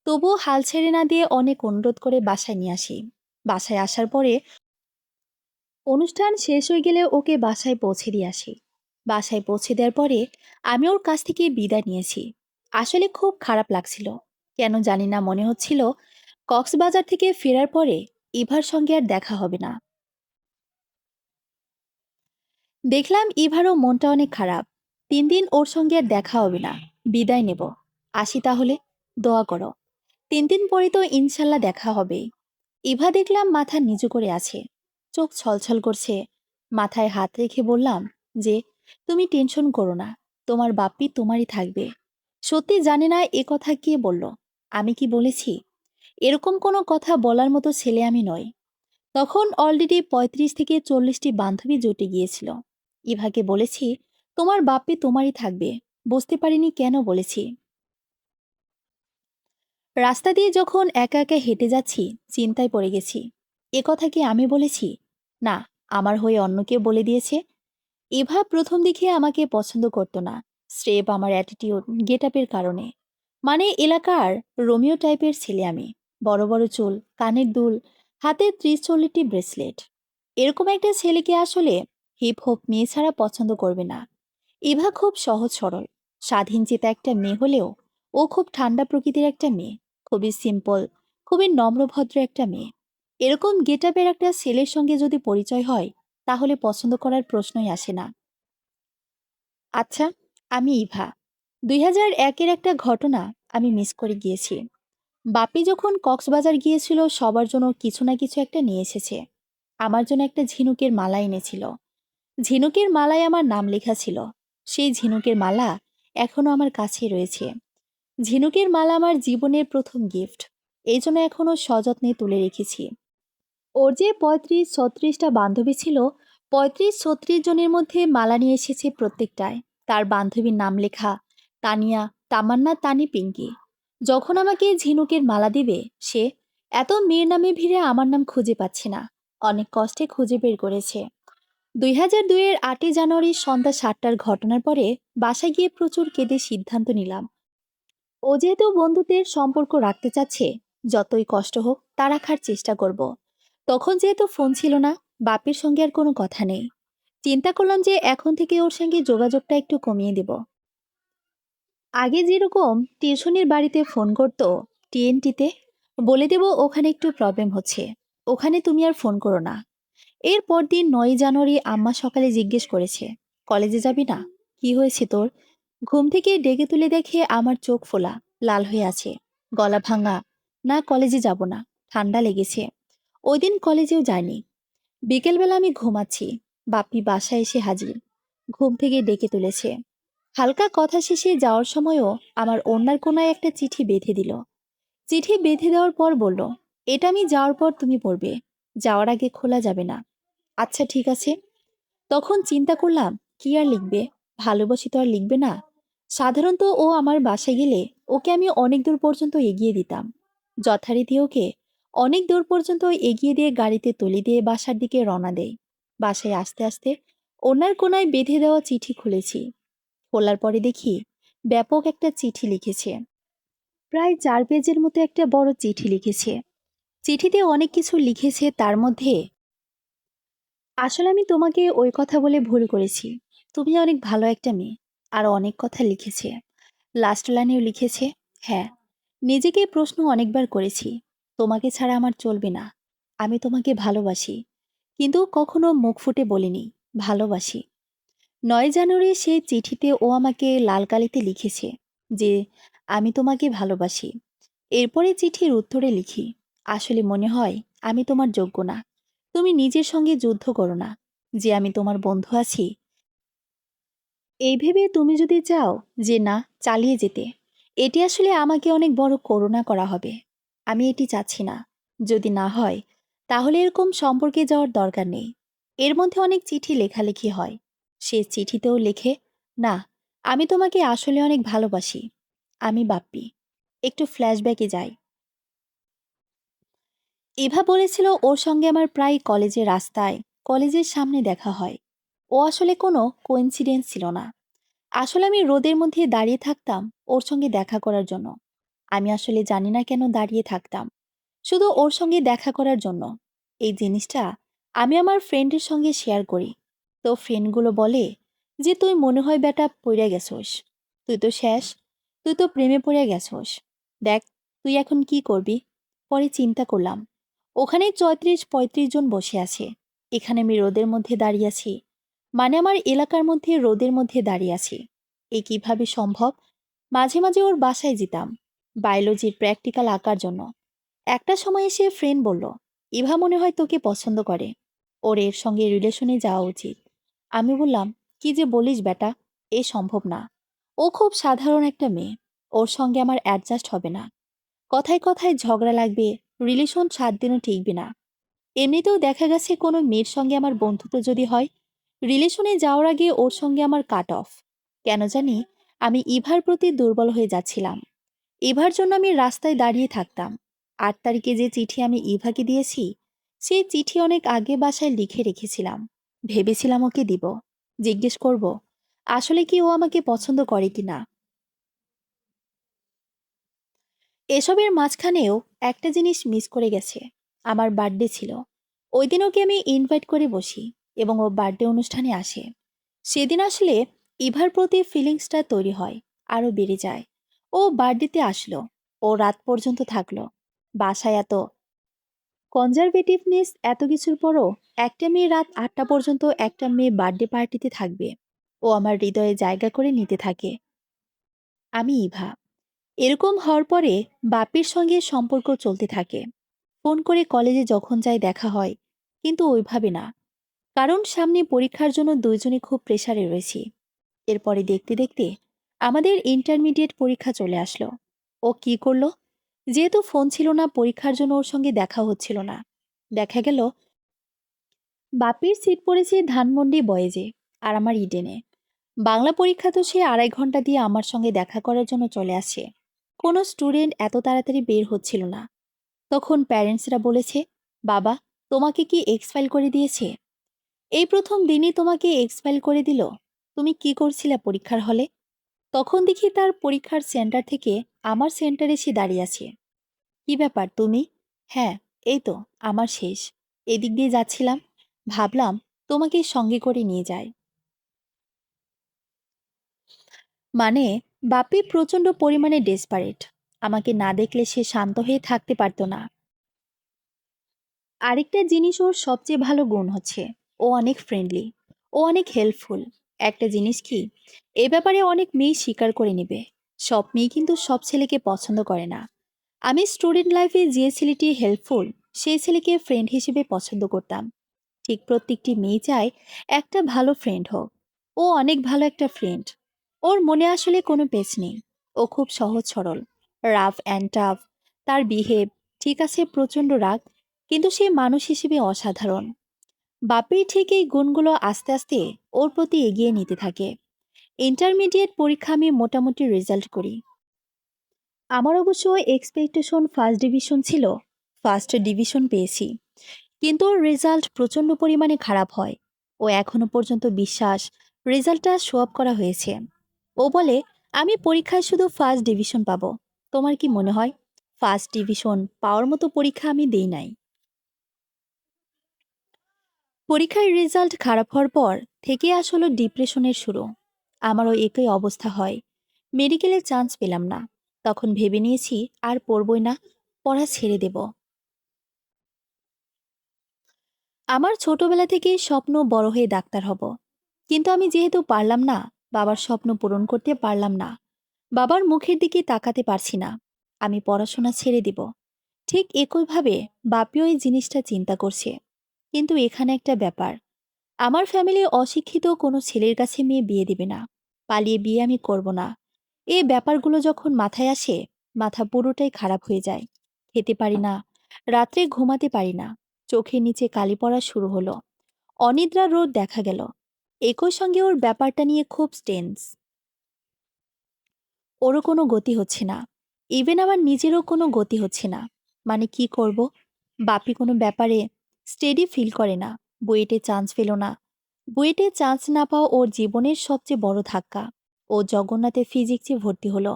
A: তবুও হাল ছেড়ে না দিয়ে অনেক অনুরোধ করে বাসায় নিয়ে আসি। বাসায় আসার পরে অনুষ্ঠান শেষ হয়ে গেলে ওকে বাসায় পৌঁছে দিয়ে আসি। বাসায় পৌঁছে দেওয়ার পরে আমি ওর কাছ থেকে বিদায় নিয়েছি। আসলে খুব খারাপ লাগছিল। কেন জানি না, মনে হচ্ছিল কক্সবাজার থেকে ফেরার পরে ইভার সঙ্গে আর দেখা হবে না। দেখলাম ইভারও মনটা অনেক খারাপ। 3 দিন ওর সঙ্গে আর দেখা হবে না। বিদায় নেব। আসি তাহলে, দোয়া করো। 3 দিন পরে তো ইনশাল্লাহ দেখা হবে। ইভা দেখলাম মাথা নিচু করে আছে, চোখ ছলছল করছে। মাথায় হাত রেখে বললাম যে তুমি টেনশন করো না, তোমার বাপ্পি তোমারই থাকবে। সত্যি জানে না এ কথা কে বলল। আমি কি বলেছি? এরকম কোনো কথা বলার মতো ছেলে আমি নই। তখন অলরেডি 35 থেকে 40টি বান্ধবী জুটে গিয়েছিল। ইভাকে বলেছি তোমার বাপ্পি তোমারই থাকবে। বুঝতে পারিনি কেন বলেছি। রাস্তা দিয়ে যখন একা একা হেঁটে যাচ্ছি চিন্তায় পড়ে গেছি। এ কথা কি আমি বলেছি? না, আমার হয়ে অন্য কেউ বলে দিয়েছে। ইভা প্রথম দিকে আমাকে পছন্দ করতো না, স্রেফ আমার অ্যাটিটিউড, গেট আপের কারণে। মানে এলাকার রোমিও টাইপের ছেলে আমি। বড় বড় চুল, কানের দুল, হাতে 30-40টি ব্রেসলেট। এরকম একটা ছেলেকে আসলে হিপ হপ মেয়ে ছাড়া পছন্দ করবে না। ইভা খুব সহজ সরল, স্বাধীন চেতা একটা মেয়ে হলেও ও খুব ঠান্ডা প্রকৃতির একটা মেয়ে। খুবই সিম্পল, খুবই নম্রভদ্র একটা মেয়ে। এরকম গেটআপের একটা ছেলের সঙ্গে যদি পরিচয় হয় তাহলে পছন্দ করার প্রশ্নই আসে না। আচ্ছা, আমি ইভা। 2001-এর একটা ঘটনা আমি মিস করে গিয়েছি। বাপি যখন কক্সবাজার গিয়েছিল সবার জন্য কিছু না কিছু একটা নিয়ে এসেছে। আমার জন্য একটা ঝিনুকের মালা এনেছিল। ঝিনুকের মালায় আমার নাম লেখা ছিল। সেই ঝিনুকের মালা এখনো আমার কাছেই রয়েছে। ঝিনুকের মালা আমার জীবনের প্রথম গিফট। এই জন্য এখনো সযত্নে তুলে রেখেছি। ওর যে 35-36টা বান্ধবী ছিল, 35-36 জনের মধ্যে মালা নিয়ে এসেছে প্রত্যেকটায় তার বান্ধবীর নাম লেখা। তানিয়া, তামান্না, তানি, পিঙ্কি। যখন আমাকে ঝিনুকের মালা দিবে সে এত মেয়ের নামে ভিড়ে আমার নাম খুঁজে পাচ্ছে না। অনেক কষ্টে খুঁজে বের করেছে। 2002-এর 8ই জানুয়ারি সন্ধ্যা 7টার ঘটনার পরে বাসায় গিয়ে প্রচুর কেঁদে সিদ্ধান্ত নিলাম, ও যেহেতু বন্ধুত্বের সম্পর্ক রাখতে চাচ্ছে, যতই কষ্ট হোক তা রাখার চেষ্টা করব। তখন যেহেতু ফোন ছিল না, বাপের সঙ্গে আর কোনো কথা নেই। চিন্তা করলাম যে এখন থেকে ওর সঙ্গে যোগাযোগটা একটু কমিয়ে দেব। আগে যেরকম টিউশনির বাড়িতে ফোন করতো, টিএনটিতে, বলে দেব ওখানে একটু প্রবলেম হচ্ছে, ওখানে তুমি আর ফোন করো না। এরপর দিন 9ই জানুয়ারি আম্মা সকালে জিজ্ঞেস করেছে, কলেজে যাবি না? কি হয়েছে তোর? ঘুম থেকে ডেকে তুলে দেখে আমার চোখ ফোলা, লাল হয়ে আছে, গলা ভাঙা। না, কলেজে যাব না, ঠান্ডা লেগেছে। ওই দিন কলেজেও যায়নি। বিকেলবেলা আমি ঘুমাচ্ছি, বাপ্পি বাসায় এসে হাজির। ঘুম থেকে ডেকে তুলেছে। হালকা কথা শেষে যাওয়ার সময়ও আমার ওড়নার কোনায় একটা চিঠি বেঁধে দিল। চিঠি বেঁধে দেওয়ার পর বলল, এটা আমি যাওয়ার পর তুমি পড়বে, যাওয়ার আগে খোলা যাবে না। আচ্ছা ঠিক আছে। তখন চিন্তা করলাম, কি আর লিখবে, ভালোবাসি তো আর লিখবে না। সাধারণত ও আমার বাসায় গেলে ওকে আমি অনেক দূর পর্যন্ত এগিয়ে দিতাম। যথারীতি ওকে অনেক দূর পর্যন্ত এগিয়ে দিয়ে গাড়িতে তুলে দিয়ে বাসার দিকে রওনা দেয়। বাসায় আস্তে আস্তে ওনার কোনায় বেঁধে দেওয়া চিঠি খুলেছি। খোলার পরে দেখি ব্যাপক একটা চিঠি লিখেছে। প্রায় 4 পেজের মতো একটা বড় চিঠি লিখেছে। চিঠিতে অনেক কিছু লিখেছে, তার মধ্যে আসলে আমি তোমাকে ওই কথা বলে ভুল করেছি। তুমি অনেক ভালো একটা মেয়ে। আর অনেক কথা লিখেছে। লাস্ট লাইনেও লিখেছে, হ্যাঁ, নিজেকে প্রশ্ন অনেকবার করেছি, তোমাকে ছাড়া আমার চলবে না। আমি তোমাকে ভালোবাসি, কিন্তু কখনো মুখ ফুটে বলিনি ভালোবাসি। 9 জানুয়ারি সেই চিঠিতে ও আমাকে লাল কালিতে লিখেছে যে আমি তোমাকে ভালোবাসি। এরপরে চিঠির উত্তরে লিখি, আসলে মনে হয় আমি তোমার যোগ্য না। তুমি নিজের সঙ্গে যুদ্ধ করো না, যে আমি তোমার বন্ধু আছি। এই ভেবে তুমি যদি চাও যে না, চালিয়ে যেতে, এটি আসলে আমাকে অনেক বড় করুণা করা হবে। আমি এটি চাচ্ছি না। যদি না হয় তাহলে এরকম সম্পর্কে যাওয়ার দরকার নেই। এর মধ্যে অনেক চিঠি লেখালেখি হয়। সে চিঠিতেও লেখে, না, আমি তোমাকে আসলে অনেক ভালোবাসি। আমি বাপ্পি। একটু ফ্ল্যাশব্যাকে যাই। ইভা বলেছিল ওর সঙ্গে আমার প্রায় কলেজের রাস্তায়, কলেজের সামনে দেখা হয়। ও আসলে কোনো কোইন্সিডেন্স ছিল না। আসলে আমি রোদের মধ্যে দাঁড়িয়ে থাকতাম ওর সঙ্গে দেখা করার জন্য। আমি আসলে জানি না কেন দাঁড়িয়ে থাকতাম, শুধু ওর সঙ্গে দেখা করার জন্য। এই জিনিসটা আমি আমার ফ্রেন্ডের সঙ্গে শেয়ার করি। তো ফ্রেন্ডগুলো বলে যে, তুই মনে হয় বেটা পইড়া গেছোস, তুই তো শেষ, তুই তো প্রেমে পড়ে গেছোস, দেখ তুই এখন কি করবি। পরে চিন্তা করলাম, ওখানে ৩৪-৩৫ জন বসে আছে, এখানে আমি রোদের মধ্যে দাঁড়িয়ে আছি, মানে আমার এলাকার মধ্যে রোদের মধ্যে দাঁড়িয়ে আছি। এ কিভাবে সম্ভব? মাঝে মাঝে ওর বাসায় যেতাম বায়োলজির প্র্যাকটিক্যাল আঁকার জন্য। একটা সময় এসে ফ্রেন্ড বলল, ইভা মনে হয় তোকে পছন্দ করে, ওর এর সঙ্গে রিলেশনে যাওয়া উচিত। আমি বললাম, কি যে বলিস বেটা, এ সম্ভব না। ও খুব সাধারণ একটা মেয়ে, ওর সঙ্গে আমার অ্যাডজাস্ট হবে না। কথায় কথায় ঝগড়া লাগবে, রিলেশন 7 দিনও টিকবে না। এমনিতেও দেখা গেছে কোনো মেয়ের সঙ্গে আমার বন্ধুত্ব যদি হয়, রিলেশনে যাওয়ার আগে ওর সঙ্গে আমার কাট অফ। কেন জানি আমি ইভার প্রতি দুর্বল হয়ে যাচ্ছিলাম। ইভার জন্য আমি রাস্তায় দাঁড়িয়ে থাকতাম। 8 তারিখে যে চিঠি আমি ইভাকে দিয়েছি, সেই চিঠি অনেক আগে বাসায় লিখে রেখেছিলাম। ভেবেছিলাম ওকে দিব, জিজ্ঞেস করব আসলে কি ও আমাকে পছন্দ করে কিনা। এসবের মাঝখানেও একটা জিনিস মিস করে গেছে। আমার বার্থডে ছিল, ওই দিন ওকে আমি ইনভাইট করে বসি এবং ও বার্থডে অনুষ্ঠানে আসে। সেদিন আসলে ইভার প্রতি ফিলিংসটা তৈরি হয়, আরও বেড়ে যায়। ও বার্থডেতে আসলো, ও রাত পর্যন্ত থাকলো। বাসায় এত কনজারভেটিভনেস, এত কিছুর পরও একটা মেয়ে রাত 8টা পর্যন্ত একটা মেয়ে বার্থডে পার্টিতে থাকবে। ও আমার হৃদয়ে জায়গা করে নিতে থাকে। আমি ইভা। এরকম হওয়ার পরে বাপির সঙ্গে সম্পর্ক চলতে থাকে। ফোন করে কলেজে যখন যাই দেখা হয়, কিন্তু ওইভাবে না। কারণ সামনে পরীক্ষার জন্য দুইজনে খুব প্রেসারে রয়েছি। এরপরে দেখতে দেখতে আমাদের ইন্টারমিডিয়েট পরীক্ষা চলে আসলো। ও কি করলো, যেহেতু ফোন ছিল না, পরীক্ষার জন্য ওর সঙ্গে দেখা হচ্ছিল না। দেখা গেল বাপির সিট পড়েছে ধানমন্ডি বয়েজে, আর আমার ইডেনে। বাংলা পরীক্ষা তো সে 2.5 ঘন্টা দিয়ে আমার সঙ্গে দেখা করার জন্য চলে আসে। কোনো স্টুডেন্ট এত তাড়াতাড়ি বের হচ্ছিল না। তখন প্যারেন্টসরা বলেছে, বাবা, তোমাকে কি এক্সপাইল করে দিয়েছে? এই প্রথম দিনই তোমাকে এক্সপাইল করে দিল। তুমি কি করছিলে পরীক্ষার হলে? তখন দেখি তার পরীক্ষার সেন্টার থেকে আমার সেন্টারে এসে দাঁড়িয়ে আছে। কি ব্যাপার তুমি? হ্যাঁ, এই তো আমার শেষ, এদিক দিয়ে যাচ্ছিলাম, ভাবলাম তোমাকে সঙ্গে করে নিয়ে যায়। মানে, বাপি প্রচন্ড পরিমাণে ডেসপারেট। আমাকে না দেখলে সে শান্ত হয়ে থাকতে পারতো না। আরেকটা জিনিস ওর সবচেয়ে ভালো গুণ হচ্ছে, ও অনেক ফ্রেন্ডলি, ও অনেক হেল্পফুল। একটা জিনিস কি, এ ব্যাপারে অনেক মেয়ে স্বীকার করে নেবে, সব মেয়ে কিন্তু সব ছেলেকে পছন্দ করে না। আমি স্টুডেন্ট লাইফে যে ছেলেটি হেল্পফুল, সেই ছেলেকে ফ্রেন্ড হিসেবে পছন্দ করতাম। ঠিক প্রত্যেকটি মেয়ে চায় একটা ভালো ফ্রেন্ড হোক। ও অনেক ভালো একটা ফ্রেন্ড। ওর মনে আসলে কোনো পেচ নেই। ও খুব সহজ সরল, রাফ অ্যান্ড টাফ। তার বিহেভ ঠিক আছে, প্রচণ্ড রাগ, কিন্তু সে মানুষ হিসেবে অসাধারণ। বাপির ঠিক এই গুণগুলো আস্তে আস্তে ওর প্রতি এগিয়ে নিতে থাকে। ইন্টারমিডিয়েট পরীক্ষা আমি মোটামুটি রেজাল্ট করি। আমার অবশ্য এক্সপেকটেশন ফার্স্ট ডিভিশন ছিল, ফার্স্ট ডিভিশন পেয়েছি। কিন্তু ওর রেজাল্ট প্রচণ্ড পরিমাণে খারাপ হয়। ও এখনো পর্যন্ত বিশ্বাস রেজাল্টটা শো আপ করা হয়েছে। ও বলে, আমি পরীক্ষায় শুধু ফার্স্ট ডিভিশন পাবো। তোমার কি মনে হয় ফার্স্ট ডিভিশন পাওয়ার মতো পরীক্ষা আমি দেই নাই? পরীক্ষার রেজাল্ট খারাপ হওয়ার পর থেকে আসলে ডিপ্রেশনের শুরু। আমারও একই অবস্থা হয়। মেডিকেলে চান্স পেলাম না। তখন ভেবে নিয়েছি আর পড়বই না, পড়া ছেড়ে দেব। আমার ছোটবেলা থেকেই স্বপ্ন বড় হয়ে ডাক্তার হব। কিন্তু আমি যেহেতু পারলাম না, বাবার স্বপ্ন পূরণ করতে পারলাম না, বাবার মুখের দিকে তাকাতে পারছি না, আমি পড়াশোনা ছেড়ে দিব। ঠিক একইভাবে বাপিও এই জিনিসটা চিন্তা করছে। কিন্তু এখানে একটা ব্যাপার, আমার ফ্যামিলি অশিক্ষিত কোনো ছেলের কাছে মেয়ে বিয়ে দিবে না। পালিয়ে বিয়ে আমি করব না। এই ব্যাপারগুলো যখন মাথায় আসে, মাথা পুরোটাই খারাপ হয়ে যায়। খেতে পারি না, রাত্রে ঘুমাতে পারি না। চোখের নিচে কালি পড়া শুরু হলো। অনিদ্রা রোদ দেখা গেল। একই সঙ্গে ওর ব্যাপারটা নিয়ে খুব টেন্স। ওরও কোনো গতি হচ্ছে না। ইভেন আমার নিজেরও কোনো গতি হচ্ছে না। মানে কি করব? বাপি কোনো ব্যাপারে স্টেডি ফিল করে না। বুয়েটে চান্স পেল না। বুয়েটে চান্স না পাওয়া ওর জীবনের সবচেয়ে বড় ধাক্কা। ও জগন্নাথে ফিজিক্সে ভর্তি হলো।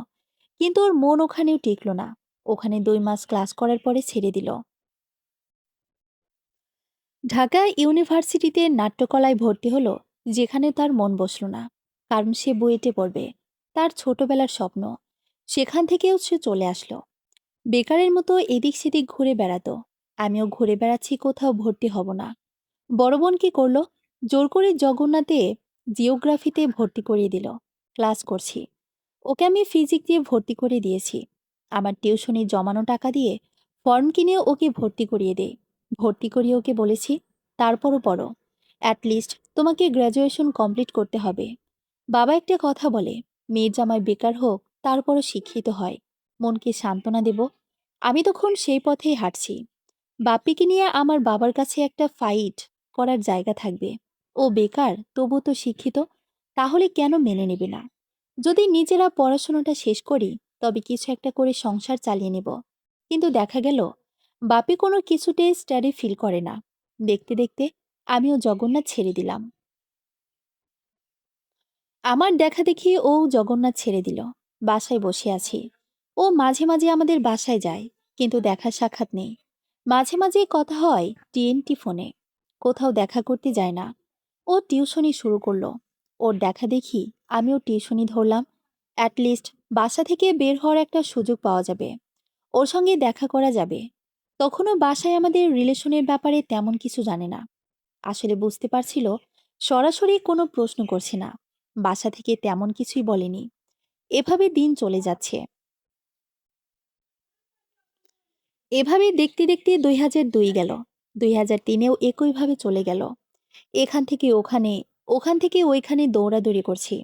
A: কিন্তু ওর মন ওখানেও টিকল না। ওখানে 2 মাস ক্লাস করার পরে ছেড়ে দিল। ঢাকা ইউনিভার্সিটিতে নাট্যকলায় ভর্তি হলো, যেখানে তার মন বসল না। কারণ সে বুয়েটে পড়বে। তার ছোটবেলার স্বপ্ন। সেখান থেকেও সে চলে আসলো। বেকারের মতো এদিক সেদিক ঘুরে বেড়াতো। আমিও ঘুরে বেড়াচ্ছি, কোথাও ভর্তি হব না। বড় বোন কি করলো? জোর করে জগন্নাথে জিওগ্রাফিতে ভর্তি করিয়ে দিল। ক্লাস করছি। ওকে আমি ফিজিক্স দিয়ে ভর্তি করে দিয়েছি। আমার টিউশনি জমানো টাকা দিয়ে ফর্ম কিনে ওকে ভর্তি করিয়ে দেই। ভর্তি করিয়ে ওকে বলেছি, তারপরও পড়ো। অ্যাটলিস্ট তোমাকে গ্র্যাজুয়েশন কমপ্লিট করতে হবে। বাবা একটা কথা বলে, মেয়ের জামাই বেকার হোক, তারপরও শিক্ষিত হয়। মনকে সান্ত্বনা দেব। আমি তখন সেই পথেই হাঁটছি। বাপ্পিকে নিয়ে আমার বাবার কাছে একটা ফাইট করার জায়গা থাকবে। ও বেকার, তবু তো শিক্ষিত। তাহলে কেন মেনে নেবে না? যদি নিজেরা পড়াশোনাটা শেষ করি, তবে কিছু একটা করে সংসার চালিয়ে নেব। কিন্তু দেখা গেল বাপি কোনো কিছুতে স্টাডি ফিল করে না। দেখতে দেখতে আমিও জগন্নাথ ছেড়ে দিলাম। আমার দেখা দেখি ও জগন্নাথ ছেড়ে দিল। বাসায় বসে আছি। ও মাঝে মাঝে আমাদের বাসায় যায়, কিন্তু দেখা সাক্ষাৎ নেই। মাঝে মাঝে কথা হয় টিএনটি ফোনে। কোথাও দেখা করতে যায় না। ও টিউশনি শুরু করলো। ওর দেখা দেখি আমিও টিউশনি ধরলাম। অ্যাটলিস্ট বাসা থেকে বের হওয়ার একটা সুযোগ পাওয়া যাবে। ওর সঙ্গে দেখা করা যাবে। তখনও বাসায় আমাদের রিলেশনের ব্যাপারে তেমন কিছু জানে না। আসলে বুঝতে পারছিল সরাসরি কোনো প্রশ্ন করছে না। বাসা থেকে তেমন কিছুই বলেনি। এভাবে দিন চলে যাচ্ছে। এভাবে দেখতে দেখতে 2002 গেল। 2003-এও একইভাবে চলে গেল। এখান থেকে ওখানে, ওখান থেকে ওইখানে দৌড়াদৌড়ি করছি।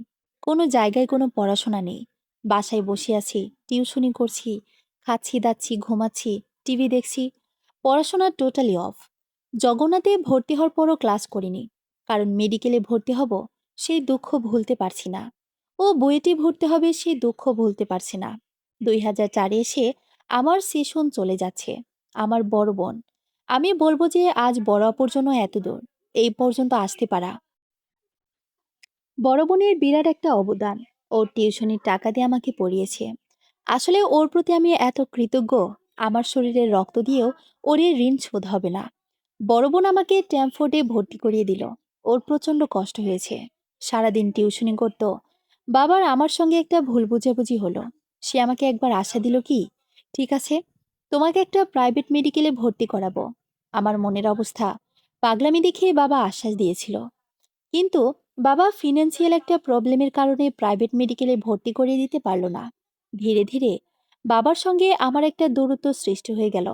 A: কোনো জায়গায় কোনো পড়াশোনা নেই। বাসায় বসে আছি, টিউশনি করছি, খাচ্ছি দাচ্ছি, ঘুমাচ্ছি, টিভি দেখছি। পড়াশোনা টোটালি অফ। জগন্নাথে ভর্তি হওয়ার পরও ক্লাস করিনি। কারণ মেডিকেলে ভর্তি হব, সেই দুঃখ ভুলতে পারছি না। ও বুয়েটে ভর্তি হবে, সেই দুঃখ ভুলতে পারছি না। 2004-এ এসে আমার সেশন চলে যাচ্ছে। আমার বড় বোন। আমি বলবো যে আজ বড় অপর জন্য এত দূর এই পর্যন্ত আসতে পারা। বড় বোনের বিরাট একটা অবদান। ওর টিউশনির টাকা দিয়ে আমাকে পড়িয়েছে। আসলে ওর প্রতি আমি এত কৃতজ্ঞ। আমার শরীরের রক্ত দিয়েও ওর এই ঋণ শোধ হবে না। বড় বোন আমাকে ট্যামফোর্ডে ভর্তি করিয়ে দিল। ওর প্রচন্ড কষ্ট হয়েছে। সারাদিন টিউশনি করত। বাবার আমার সঙ্গে একটা ভুল বুঝাবুঝি হলো। সে আমাকে একবার আশা দিল কি, ঠিক আছে, তোমাকে একটা প্রাইভেট মেডিকেলে ভর্তি করাবো। আমার মনের অবস্থা, পাগলামি দেখে বাবা আশ্বাস দিয়েছিল। কিন্তু বাবা ফিনান্সিয়াল একটা প্রবলেমের কারণে প্রাইভেট মেডিকেলে ভর্তি করিয়ে দিতে পারল না। ধীরে ধীরে বাবার সঙ্গে আমার একটা দূরত্ব সৃষ্টি হয়ে গেল।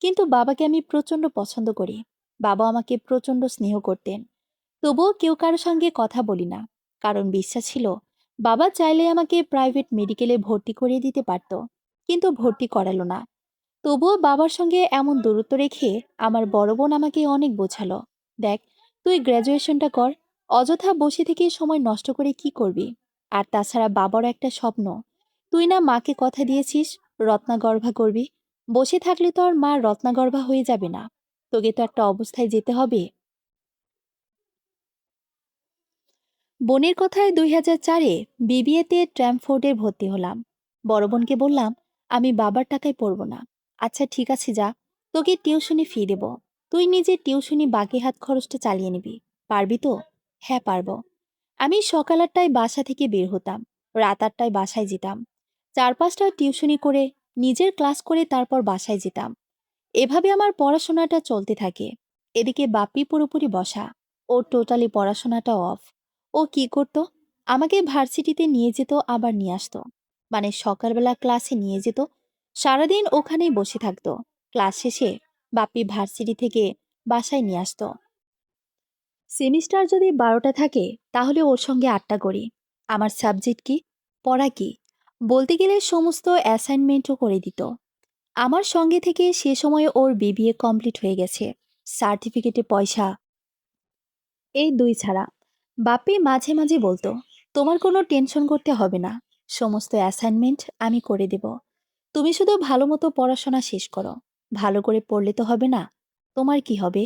A: কিন্তু বাবাকে আমি প্রচন্ড পছন্দ করি। বাবা আমাকে প্রচন্ড স্নেহ করতেন। তবুও কেউ কারো সঙ্গে কথা বলি না। কারণ বিশ্বাস ছিল বাবা চাইলে আমাকে প্রাইভেট মেডিকেলে ভর্তি করিয়ে দিতে পারত। কিন্তু ভর্তি করালো না। তবুও বাবার সঙ্গে এমন দূরত্ব রেখে আমার বড় বোন আমাকে অনেক বোঝালো, দেখ, তুই গ্র্যাজুয়েশনটা কর। অযথা বসে থেকে সময় নষ্ট করে কি করবি? আর তাছাড়া বাবারও একটা স্বপ্ন। তুই না মাকে কথা দিয়েছিস রত্নাগর্ভা করবি। বসে থাকলে তো আর মা রত্নাগর্ভা হয়ে যাবে না। তোকে তো একটা অবস্থায় যেতে হবে। বোনের কথায় 2004-এ বিবিএতে ট্র্যামফোর্ডে ভর্তি হলাম। বড় বোনকে বললাম, আমি বাবার টাকায় পড়ব না। আচ্ছা ঠিক আছে, যা, তোকে টিউশনি ফি দেব। তুই নিজে টিউশনি বাকি হাত খরচটা চালিয়ে নিবি। পারবি তো? হ্যাঁ পারবো। আমি সকাল 8টায় বাসা থেকে বের হতাম। রাত 8টায় বাসায় যেতাম। 4-5টা টিউশনি করে, নিজের ক্লাস করে তারপর বাসায় যেতাম। এভাবে আমার পড়াশোনাটা চলতে থাকে। এদিকে বাপ্পি পুরোপুরি বসা। ওর টোটালি পড়াশোনাটা অফ। ও কি করত? আমাকে ভার্সিটিতে নিয়ে যেত, আবার নিয়ে আসতো। মানে সকালবেলা ক্লাসে নিয়ে যেত, সারাদিন ওখানেই বসে থাকতো। ক্লাস শেষে বাপ্পি ভার্সিটি থেকে বাসায় নিয়ে আসতো। সেমিস্টার যদি 12টা থাকে, তাহলে ওর সঙ্গে 8টা করি। আমার সাবজেক্ট কি, পড়া কি, বলতে গেলে সমস্ত অ্যাসাইনমেন্টও করে দিত। আমার সঙ্গে থেকে সে সময় ওর বিবিএ কমপ্লিট হয়ে গেছে। সার্টিফিকেটে পয়সা, এই দুই ছাড়া। বাপ্পি মাঝে মাঝে বলতো, তোমার কোনো টেনশন করতে হবে না, সমস্ত অ্যাসাইনমেন্ট আমি করে দেব, তুমি শুধু ভালো মতো পড়াশোনা শেষ করো। ভালো করে পড়লে তো হবে না, তোমার কি হবে?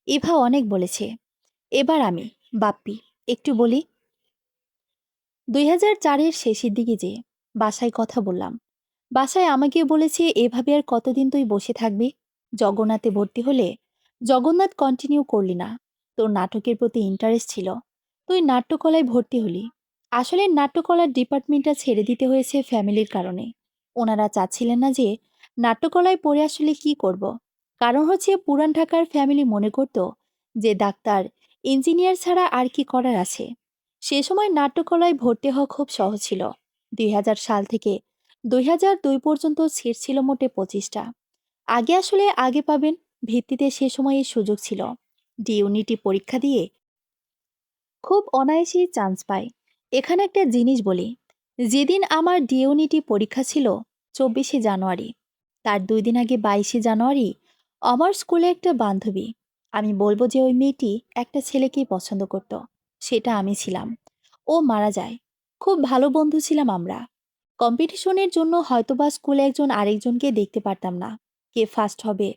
A: ইভা অনেক বলেছে। এবার আমি, বাপ্পি, একটু বলি। 2004-এর শেষের দিকে যে বাসায় কথা বললাম, বাসায় আমাকে বলেছে এভাবে আর কতদিন তুই বসে থাকবি? জগন্নাথে ভর্তি হলে জগন্নাথ কন্টিনিউ করলি না, তোর নাটকের প্রতি ইন্টারেস্ট ছিল, তুই নাট্যকলায় ভর্তি হলি। আসলে নাট্যকলার ডিপার্টমেন্টটা ছেড়ে দিতে হয়েছে ফ্যামিলির কারণে। ওনারা চাচ্ছিলেন না যে নাট্যকলায় পড়ে আসলে কি করব। কারণ হচ্ছে পুরান ঢাকার ফ্যামিলি মনে করত যে ডাক্তার, ইঞ্জিনিয়ার ছাড়া আর কি করার আছে। সে সময় নাট্যকলায় ভর্তি হওয়া খুব সহজ ছিল। 2000 সাল থেকে 2002 পর্যন্ত সিট ছিল মোটে 25টা। আগে আসলে আগে পাবেন ভিত্তিতে সে সময় এই সুযোগ ছিল। ডি ইউনিটি পরীক্ষা দিয়ে খুব অনায়াসেই চান্স পায়। এখানে একটা জিনিস বলি, যেদিন আমার ডি ইউনিটি পরীক্ষা ছিল 24শে জানুয়ারি, তার 2 দিন আগে 22শে জানুয়ারি আমার স্কুলে একটা বান্ধবী, আমি বলবো যে ওই মেয়েটি একটা ছেলেকেই পছন্দ করত, সেটা আমি ছিলাম। ও মারা যায়। খুব ভালো বন্ধু ছিলাম আমরা। কম্পিটিশনের জন্য হয়তোবা স্কুলে একজন আরেকজনকে দেখতে পারতাম না, কে ফার্স্ট হবে,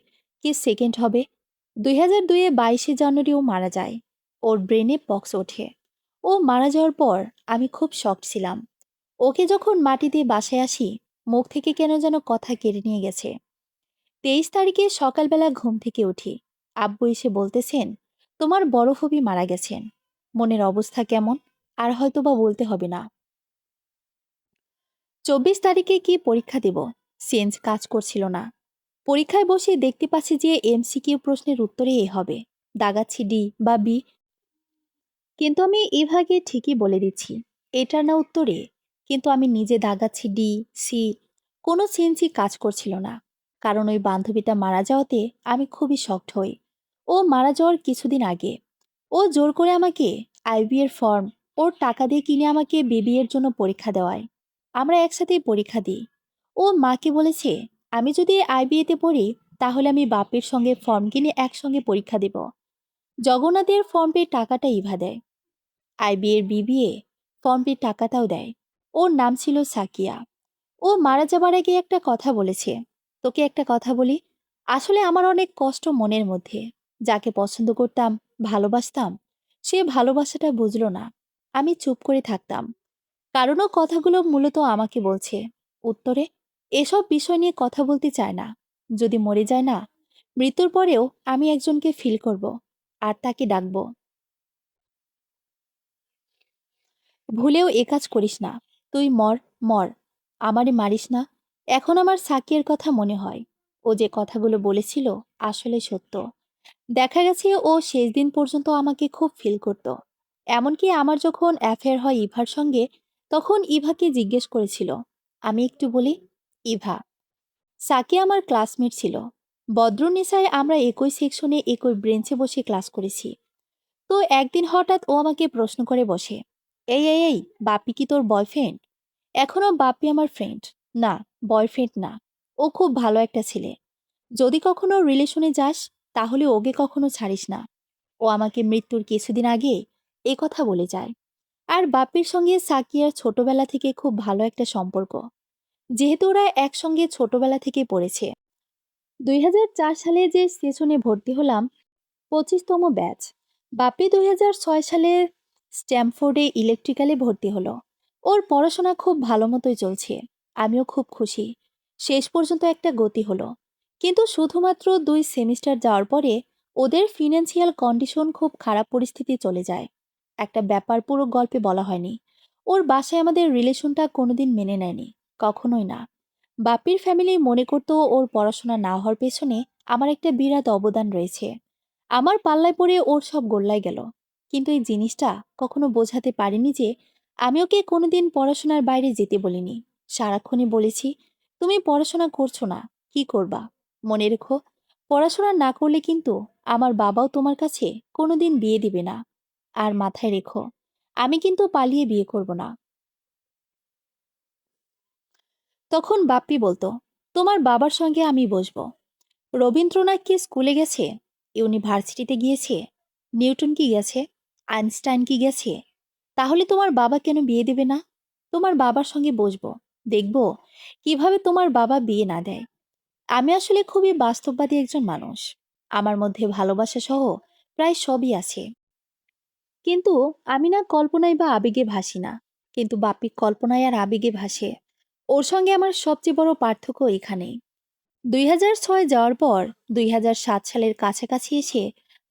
A: কে সেকেন্ড হবে। 2002-এ 22শে জানুয়ারি ও মারা যায়। ওর ব্রেনে পক্স ওঠে। ও মারা যাওয়ার পর আমি খুব শকড ছিলাম। ওকে যখন মাটি দিয়ে বাসায় আসি, মুখ থেকে কেন যেন কথা কেড়ে নিয়ে গেছে। 23 তারিখে সকালবেলা ঘুম থেকে উঠি, আব্বু এসে বলতেছেন, তোমার বড় ফুপি মারা গেছেন। মনের অবস্থা কেমন আর হয়তোবা বলতে হবে না। 24 তারিখে কি পরীক্ষা দেব, সেন্স কাজ করছিল না। পরীক্ষায় বসে দেখতে পাচ্ছি যে এমসিকিউ প্রশ্নের উত্তরে এ হবে, দাগাচ্ছি ডি বা বি। কিন্তু আমি এভাগে ঠিকই বলে দিচ্ছি এটা না উত্তরে, কিন্তু আমি নিজে দাগাচ্ছি ডি, সি। কোনো সেন্সই কাজ করছিল না। কারণ ওই বান্ধবীটা মারা যাওয়াতে আমি খুবই শকড হই। ও মারা যাওয়ার কিছুদিন আগে ও জোর করে আমাকে আইবি এর ফর্ম ওর টাকা দিয়ে কিনে আমাকে বিবি এর জন্য পরীক্ষা দেওয়ায়। আমরা একসাথেই পরীক্ষা দিই। ও মাকে বলেছে আমি যদি আইবিএতে পড়ি তাহলে আমি বাপের সঙ্গে ফর্ম কিনে একসঙ্গে পরীক্ষা দেব। জগন্নাথের ফর্ম পেয়ে টাকাটা ইভা দেয়। আইবিএর বিবিএ ফর্ম পেয়ে টাকাটাও দেয়। ওর নাম ছিল সাকিয়া। ও মারা যাবার আগে একটা কথা বলেছে, তোকে একটা কথা বলি, আসলে আমার অনেক কষ্ট মনের মধ্যে। যাকে পছন্দ করতাম, ভালোবাসতাম, সে ভালোবাসাটা বুঝলো না। আমি চুপ করে থাকতাম। কারণও কথাগুলো মূলত আমাকে বলছে। উত্তরে, এসব বিষয় নিয়ে কথা বলতে চায় না। যদি মরে যায় না, মৃত্যুর পরেও আমি একজনকে ফিল করব, আর তাকে ডাকবো, ভুলেও এ কাজ করিস না, তুই মর, মর, আমারে মারিস না। এখন আমার সাকিয়ের কথা মনে হয়। ও যে কথাগুলো বলেছিল আসলে সত্য। দেখা গেছে ও শেষ দিন পর্যন্ত আমাকে খুব ফিল করত। এমনকি আমার যখন অ্যাফেয়ার হয় ইভার সঙ্গে, তখন ইভাকে জিজ্ঞেস করেছিল। আমি একটু বলি, ইভা, সাকি আমার ক্লাসমেট ছিল। বদরুন্নেসায় আমরা একই সেকশনে একই ব্রেঞ্চে বসে ক্লাস করেছি। তো একদিন হঠাৎ ও আমাকে প্রশ্ন করে বসে, এই বাপি কি তোর বয়ফ্রেন্ড? এখনো বাপি আমার ফ্রেন্ড, না, বয়ফ্রেন্ড না। ও খুব ভালো একটা ছেলে। যদি কখনো রিলেশনে যাস তাহলে ওকে কখনো ছাড়িস না। ও আমাকে মৃত্যুর কিছুদিন আগে এ কথা বলে যায়। আর বাপ্পির সঙ্গে সাকিয়ার ছোটবেলা থেকে খুব ভালো একটা সম্পর্ক, যেহেতু ওরা একসঙ্গে ছোটবেলা থেকে পড়েছে। 2004 সালে যে সেশনে ভর্তি হলাম, 25তম ব্যাচ। বাপ্পি 2006 সালে স্ট্যামফোর্ডে ইলেকট্রিক্যালে ভর্তি হলো। ওর পড়াশোনা খুব ভালো মতোই চলছে। আমিও খুব খুশি। শেষ পর্যন্ত একটা গতি হলো। কিন্তু শুধুমাত্র 2 সেমিস্টার যাওয়ার পরে ওদের ফিনান্সিয়াল কন্ডিশন খুব খারাপ পরিস্থিতি চলে যায়। একটা ব্যাপার পুরো গল্পে বলা হয়নি। ওর বাসায় আমাদের রিলেশনটা কোনোদিন মেনে নেয়নি, কখনোই না। বাপ্পির ফ্যামিলি মনে করতো ওর পড়াশোনা না হওয়ার পেছনে আমার একটা বিরাট অবদান রয়েছে। আমার পাল্লায় পড়ে ওর সব গোল্লায় গেল। কিন্তু এই জিনিসটা কখনো বোঝাতে পারিনি যে আমি ওকে কোনোদিন পড়াশোনার বাইরে যেতে বলিনি। সারাক্ষণই বলেছি, তুমি পড়াশোনা করছো না, কি করবা? মনে রেখো, পড়াশোনা না করলে কিন্তু আমার বাবাও তোমার কাছে কোনোদিন বিয়ে দিবে না। আর মাথায় রেখো, আমি কিন্তু পালিয়ে বিয়ে করব না। তখন বাপ্পি বলতো, তোমার বাবার সঙ্গে আমি বসবো। রবীন্দ্রনাথ কি স্কুলে গেছে? ইউনিভার্সিটিতে গিয়েছে? নিউটন কি গেছে? আইনস্টাইন কি গেছে? তাহলে তোমার বাবা কেন বিয়ে দেবে না? তোমার বাবার সঙ্গে বসবো, দেখব কিভাবে তোমার বাবা বিয়ে না দেয়। আমি আসলে খুবই বাস্তববাদী একজন মানুষ। আমার মধ্যে ভালোবাসা সহ প্রায় সবই আছে। কিন্তু আমি না কল্পনায় বা আবেগে ভাসি না। কিন্তু বাপ্পি কল্পনায় আর আবেগে ভাসে। ওর সঙ্গে আমার সবচেয়ে বড় পার্থক্য এখানেই। ২০০৬ যাওয়ার পর ২০০৭ সালের কাছাকাছি এসে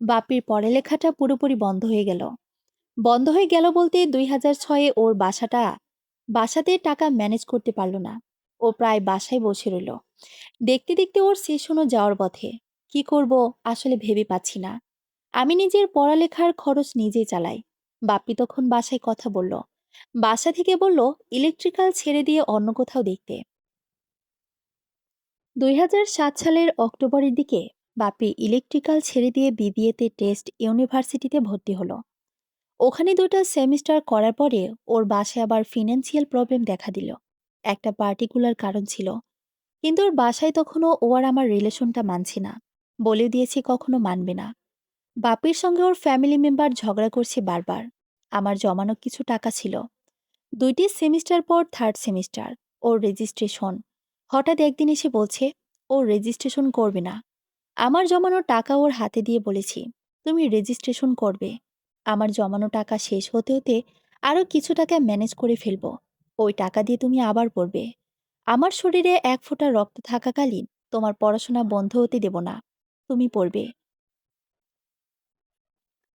A: বাপ্পির পড়ালেখাটা পুরোপুরি বন্ধ হয়ে গেল। বন্ধ হয়ে গেল বলতে ২০০৬-এ ওর বাসাতে টাকা ম্যানেজ করতে পারল না। ও প্রায় বাসায় বসে রইল। দেখতে দেখতে ওর সেশনও যাওয়ার পথে। কি করব আসলে ভেবে পাচ্ছি না। আমি নিজের পড়ালেখার খরচ নিজেই চালাই। বাপ্পি তখন বাসায় কথা বলল। বাসা থেকে বলল ইলেকট্রিক্যাল ছেড়ে দিয়ে অন্য কোথাও দেখতে। ২০০৭ সালের অক্টোবরের দিকে বাপ্পি ইলেকট্রিক্যাল ছেড়ে দিয়ে বিবিএতে টেস্ট ইউনিভার্সিটিতে ভর্তি হলো। ওখানে ২টা সেমিস্টার করার পরে ওর বাসায় আবার ফিনান্সিয়াল প্রবলেম দেখা দিল। একটা পার্টিকুলার কারণ ছিল। কিন্তু ওর বাসায় তখনও ও আর আমার রিলেশনটা মানছে না। বলে দিয়েছে কখনো মানবে না। বাপির সঙ্গে ওর ফ্যামিলি মেম্বার ঝগড়া করছে বারবার। আমার জমানো কিছু টাকা ছিল। ২টি সেমিস্টার পর থার্ড সেমিস্টার, ওর রেজিস্ট্রেশন। হঠাৎ একদিন এসে বলছে ও রেজিস্ট্রেশন করবে না। আমার জমানো টাকা ওর হাতে দিয়ে বলেছি, তুমি রেজিস্ট্রেশন করবে। আমার জমানো টাকা শেষ হতে হতে আরও কিছু টাকা ম্যানেজ করে ফেলবো। ওই টাকা দিয়ে তুমি আবার পড়বে। আমার শরীরে এক ফোঁটা রক্ত থাকাকালীন তোমার পড়াশোনা বন্ধ হতে দেব না। তুমি পড়বে।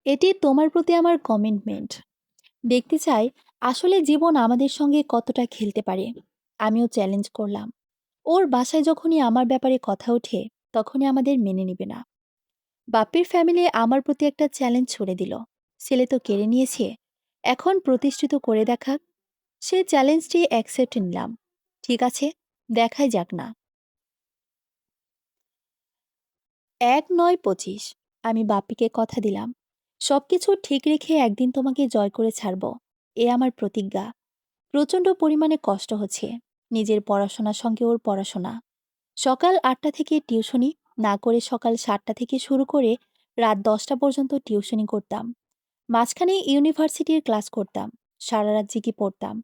A: এটি তোমার প্রতি আমার কমিটমেন্ট। দেখতে চাই আসলে জীবন আমাদের সঙ্গে কতটা খেলতে পারে। আমিও চ্যালেঞ্জ করলাম। ওর বাসায় যখনই আমার ব্যাপারে কথা ওঠে তখনই আমাদের মেনে নিবে না। বাপ্পির ফ্যামিলি আমার প্রতি একটা চ্যালেঞ্জ ছুড়ে দিল। ছেলে তো কেড়ে নিয়েছে, এখন প্রতিষ্ঠিত করে দেখাক। সে চ্যালেঞ্জটি অ্যাকসেপ্ট নিলাম। ঠিক আছে, দেখাই যাক না। ১-৯-২৫। আমি বাপ্পিকে কথা দিলাম, সবকিছু ঠিক রেখে একদিন তোমাকে জয় করে ছাড়ব। এ আমার প্রতিজ্ঞা। প্রচণ্ড পরিমাণে কষ্ট হচ্ছে। নিজের পড়াশোনার সঙ্গে ওর পড়াশোনা। সকাল ৮টা থেকে টিউশনি, না করে সকাল ৭টা থেকে শুরু করে রাত ১০টা পর্যন্ত টিউশনি করতাম। মাঝখানে ইউনিভার্সিটির ক্লাস করতাম। সারা রাত জেগে পড়তাম।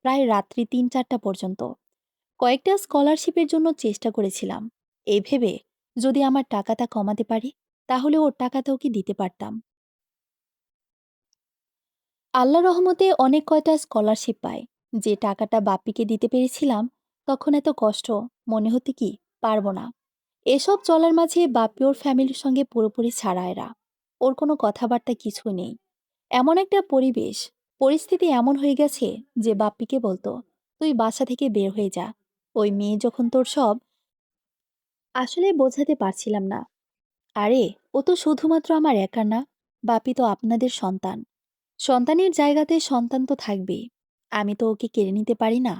A: প্রায় রাত্রি ৩-৪টা পর্যন্ত। কয়েকটা স্কলারশিপের জন্য চেষ্টা করেছিলাম। এই ভেবে যদি আমার টাকাটা কমাতে পারি, তাহলে ওর টাকাটা ওকে দিতে পারতাম। আল্লাহ রহমতে অনেক কয়টা স্কলারশিপ পায়। যে টাকাটা বাপ্পিকে দিতে পেরেছিলাম, তখন এত কষ্ট মনে হতে কি পারবো না। এসব চলার মাঝে বাপ্পি ওর ফ্যামিলির সঙ্গে পুরোপুরি ছাড়া এরা। ওর কোনো কথাবার্তা কিছুই নেই। এমন একটা পরিস্থিতি এমন হয়ে গেছে যে বাপ্পিকে বলতো, তুই বাসা থেকে বের হয়ে যা। ওই মেয়ে যখন তোর সব। আসলে বোঝাতে পারছিলাম না। আরে, ও তো শুধুমাত্র আমার একা না। বাপি তো আপনাদের সন্তান। সন্তানের জায়গাতে সন্তান তো থাকবেই। আমি তো ওকে কেড়ে নিতে পারি না।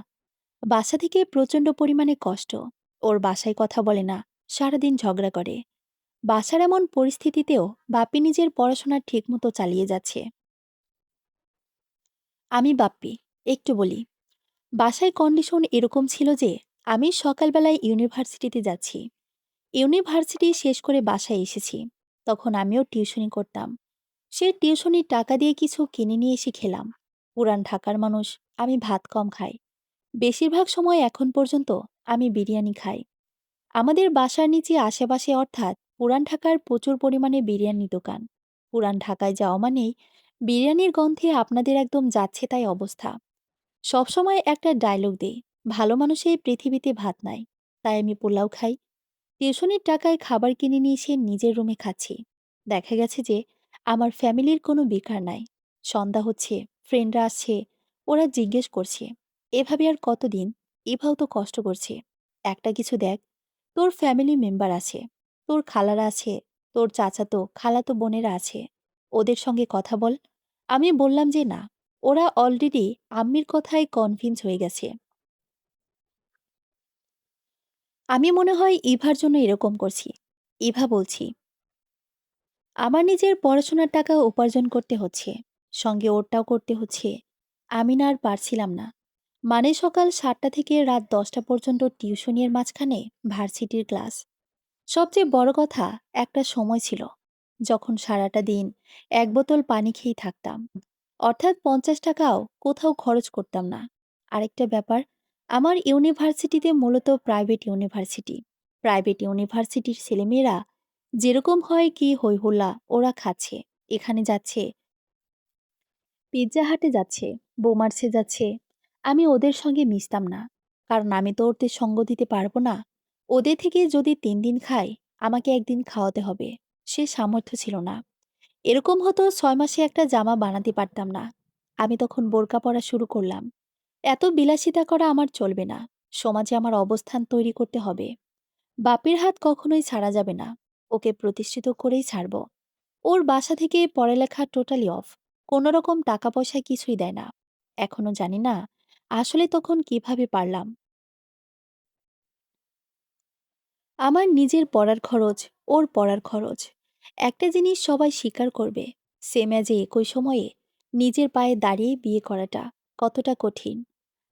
A: বাসা থেকে প্রচণ্ড পরিমাণে কষ্ট। ওর বাসায় কথা বলে না, সারাদিন ঝগড়া করে। বাসার এমন পরিস্থিতিতেও বাপি নিজের পড়াশোনা ঠিকমতো চালিয়ে যাচ্ছে। আমি বাপ্পি, একটু বলি। বাসায় কন্ডিশন এরকম ছিল যে আমি সকালবেলায় ইউনিভার্সিটিতে যাচ্ছি। ইউনিভার্সিটি শেষ করে বাসায় এসেছি। তখন আমিও টিউশনি করতাম। সে টিউশনির টাকা দিয়ে কিছু কিনে নিয়ে এসে খেলাম। পুরান ঢাকার মানুষ, আমি ভাত কম খাই। বেশিরভাগ সময় এখন পর্যন্ত আমি বিরিয়ানি খাই। আমাদের বাসার নিচে আশেপাশে অর্থাৎ পুরান ঢাকার প্রচুর পরিমাণে বিরিয়ানি দোকান। পুরান ঢাকায় যাওয়া মানেই বিরিয়ানির গন্ধে আপনাদের একদম যাচ্ছে তাই অবস্থা। সবসময় একটা ডায়লগ দেই, ভালো মানুষে এই পৃথিবীতে ভাত নাই। তাই আমি পোলাও খাই। টিউশনির টাকায় খাবার কিনে নিয়ে এসে নিজের রুমে খাচ্ছি। দেখা গেছে যে আমার ফ্যামিলির কোনো বেকার নাই। সন্ধ্যা হচ্ছে, ফ্রেন্ডরা আসছে, ওরা জিজ্ঞেস করছে, এভাবে আর কতদিন? এভাও তো কষ্ট করছে। একটা কিছু দেখ, তোর ফ্যামিলি মেম্বার আছে, তোর খালারা আছে, তোর চাচাতো খালাতো বোনেরা আছে। ওদের সঙ্গে কথা বল। আমি বললাম যে না, ওরা অলরেডি আম্মির কথায় কনভিন্স হয়ে গেছে। আমি মনে হয় ইভার জন্য এরকম করছি। ইভা বলছি, আমার নিজের পড়াশোনার টাকা উপার্জন করতে হচ্ছে, সঙ্গে ওরটাও করতে হচ্ছে। আমি না আর পারছিলাম না। মানে সকাল ৭টা থেকে রাত ১০টা পর্যন্ত টিউশনির মাঝখানে ভার্সিটির ক্লাস। সবচেয়ে বড় কথা, একটা সময় ছিল যখন সারাটা দিন এক বোতল পানি খেয়েই থাকতাম। অর্থাৎ 50 টাকাও কোথাও খরচ করতাম না। আরেকটা ব্যাপার, আমার ইউনিভার্সিটিতে মূলত প্রাইভেট ইউনিভার্সিটি। প্রাইভেট ইউনিভার্সিটির ছেলেমেয়েরা যেরকম হয় কি হইহুল্লা ওরা খাচ্ছে, এখানে যাচ্ছে, পিৎজা হাটে যাচ্ছে, বোমার্সে যাচ্ছে। আমি ওদের সঙ্গে মিশতাম না, কারণ আমি তো ওদের সঙ্গ দিতে পারবো না। ওদের থেকে যদি 3 দিন খাই, আমাকে একদিন খাওয়াতে হবে, সে সামর্থ্য ছিল না। এরকম হতো 6 মাসে একটা জামা বানাতে পারতাম না। আমি তখন বোরকা পরা শুরু করলাম। এত বিলাসিতা করা আমার চলবে না। সমাজে আমার অবস্থান তৈরি করতে হবে। বাপের হাত কখনোই ছাড়া যাবে না। ওকে প্রতিষ্ঠিত করেই ছাড়ব। ওর বাসা থেকে পড়ালেখা টোটালি অফ। কোনো রকম টাকা পয়সা কিছুই দেয় না। এখনো জানি না আসলে তখন কিভাবে পারলাম। আমার নিজের পড়ার খরচ, ওর পড়ার খরচ। একটা জিনিস সবাই স্বীকার করবে, সেম অ্যাজে একই সময়ে নিজের পায়ে দাঁড়িয়ে বিয়ে করাটা কতটা কঠিন।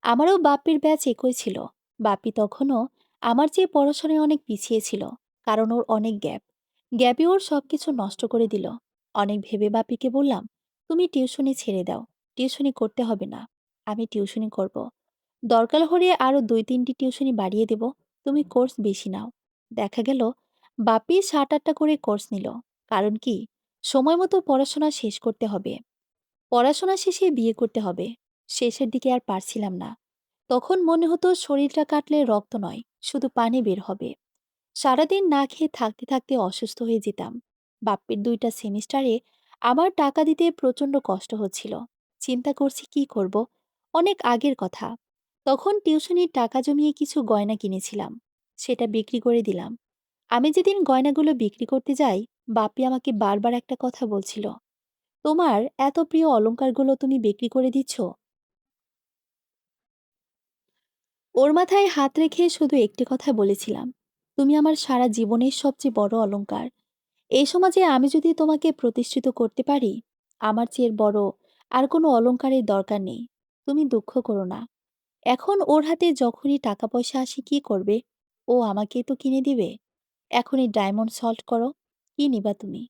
A: আমারও বাপ্পির ব্যাচ একই ছিল। বাপ্পি তখনও আমার চেয়ে পড়াশোনায় অনেক পিছিয়ে ছিল, কারণ ওর অনেক গ্যাপ। গ্যাপে ওর সবকিছু নষ্ট করে দিল। অনেক ভেবে বাপ্পিকে বললাম, তুমি টিউশনি ছেড়ে দাও, টিউশনি করতে হবে না। আমি টিউশনি করব, দরকার হলে আরও 2-3টি টিউশনি বাড়িয়ে দেব, তুমি কোর্স বেশি নাও। দেখা গেল বাপি 7-8টা করে কোর্স নিল। কারণ কি, সময় মতো পড়াশোনা শেষ করতে হবে। পড়াশোনা শেষে বিয়ে করতে হবে। শেষের দিকে আর পারছিলাম না। তখন মনে হতো শরীরটা কাটলে রক্ত নয়, শুধু পানি বের হবে। সারাদিন না খেয়ে থাকতে থাকতে অসুস্থ হয়ে যেতাম। বাপ্পির 2টা সেমিস্টারে আমার টাকা দিতে প্রচণ্ড কষ্ট হচ্ছিল। চিন্তা করছি কি করব। অনেক আগের কথা। তখন টিউশনির টাকা জমিয়ে কিছু গয়না কিনেছিলাম। সেটা বিক্রি করে দিলাম। আমি যেদিন গয়নাগুলো বিক্রি করতে যাই, বাপি আমাকে বারবার একটা কথা বলছিল, তোমার এত প্রিয় অলংকারগুলো তুমি বিক্রি করে দিচ্ছ। ওর মাথায় হাত রেখে শুধু একটি কথা বলেছিলাম, তুমি আমার সারা জীবনের সবচেয়ে বড় অলংকার। এই সমাজে আমি যদি তোমাকে প্রতিষ্ঠিত করতে পারি, আমার চেয়ে বড় আর কোনো অলংকারের দরকার নেই। তুমি দুঃখ করো না। এখন ওর হাতে যখনই টাকা পয়সা আসে কি করবে? ও আমাকেই তো কিনে দিবে। এখনই ডায়মন্ড সল্ট করো, কি নিবা তুমি?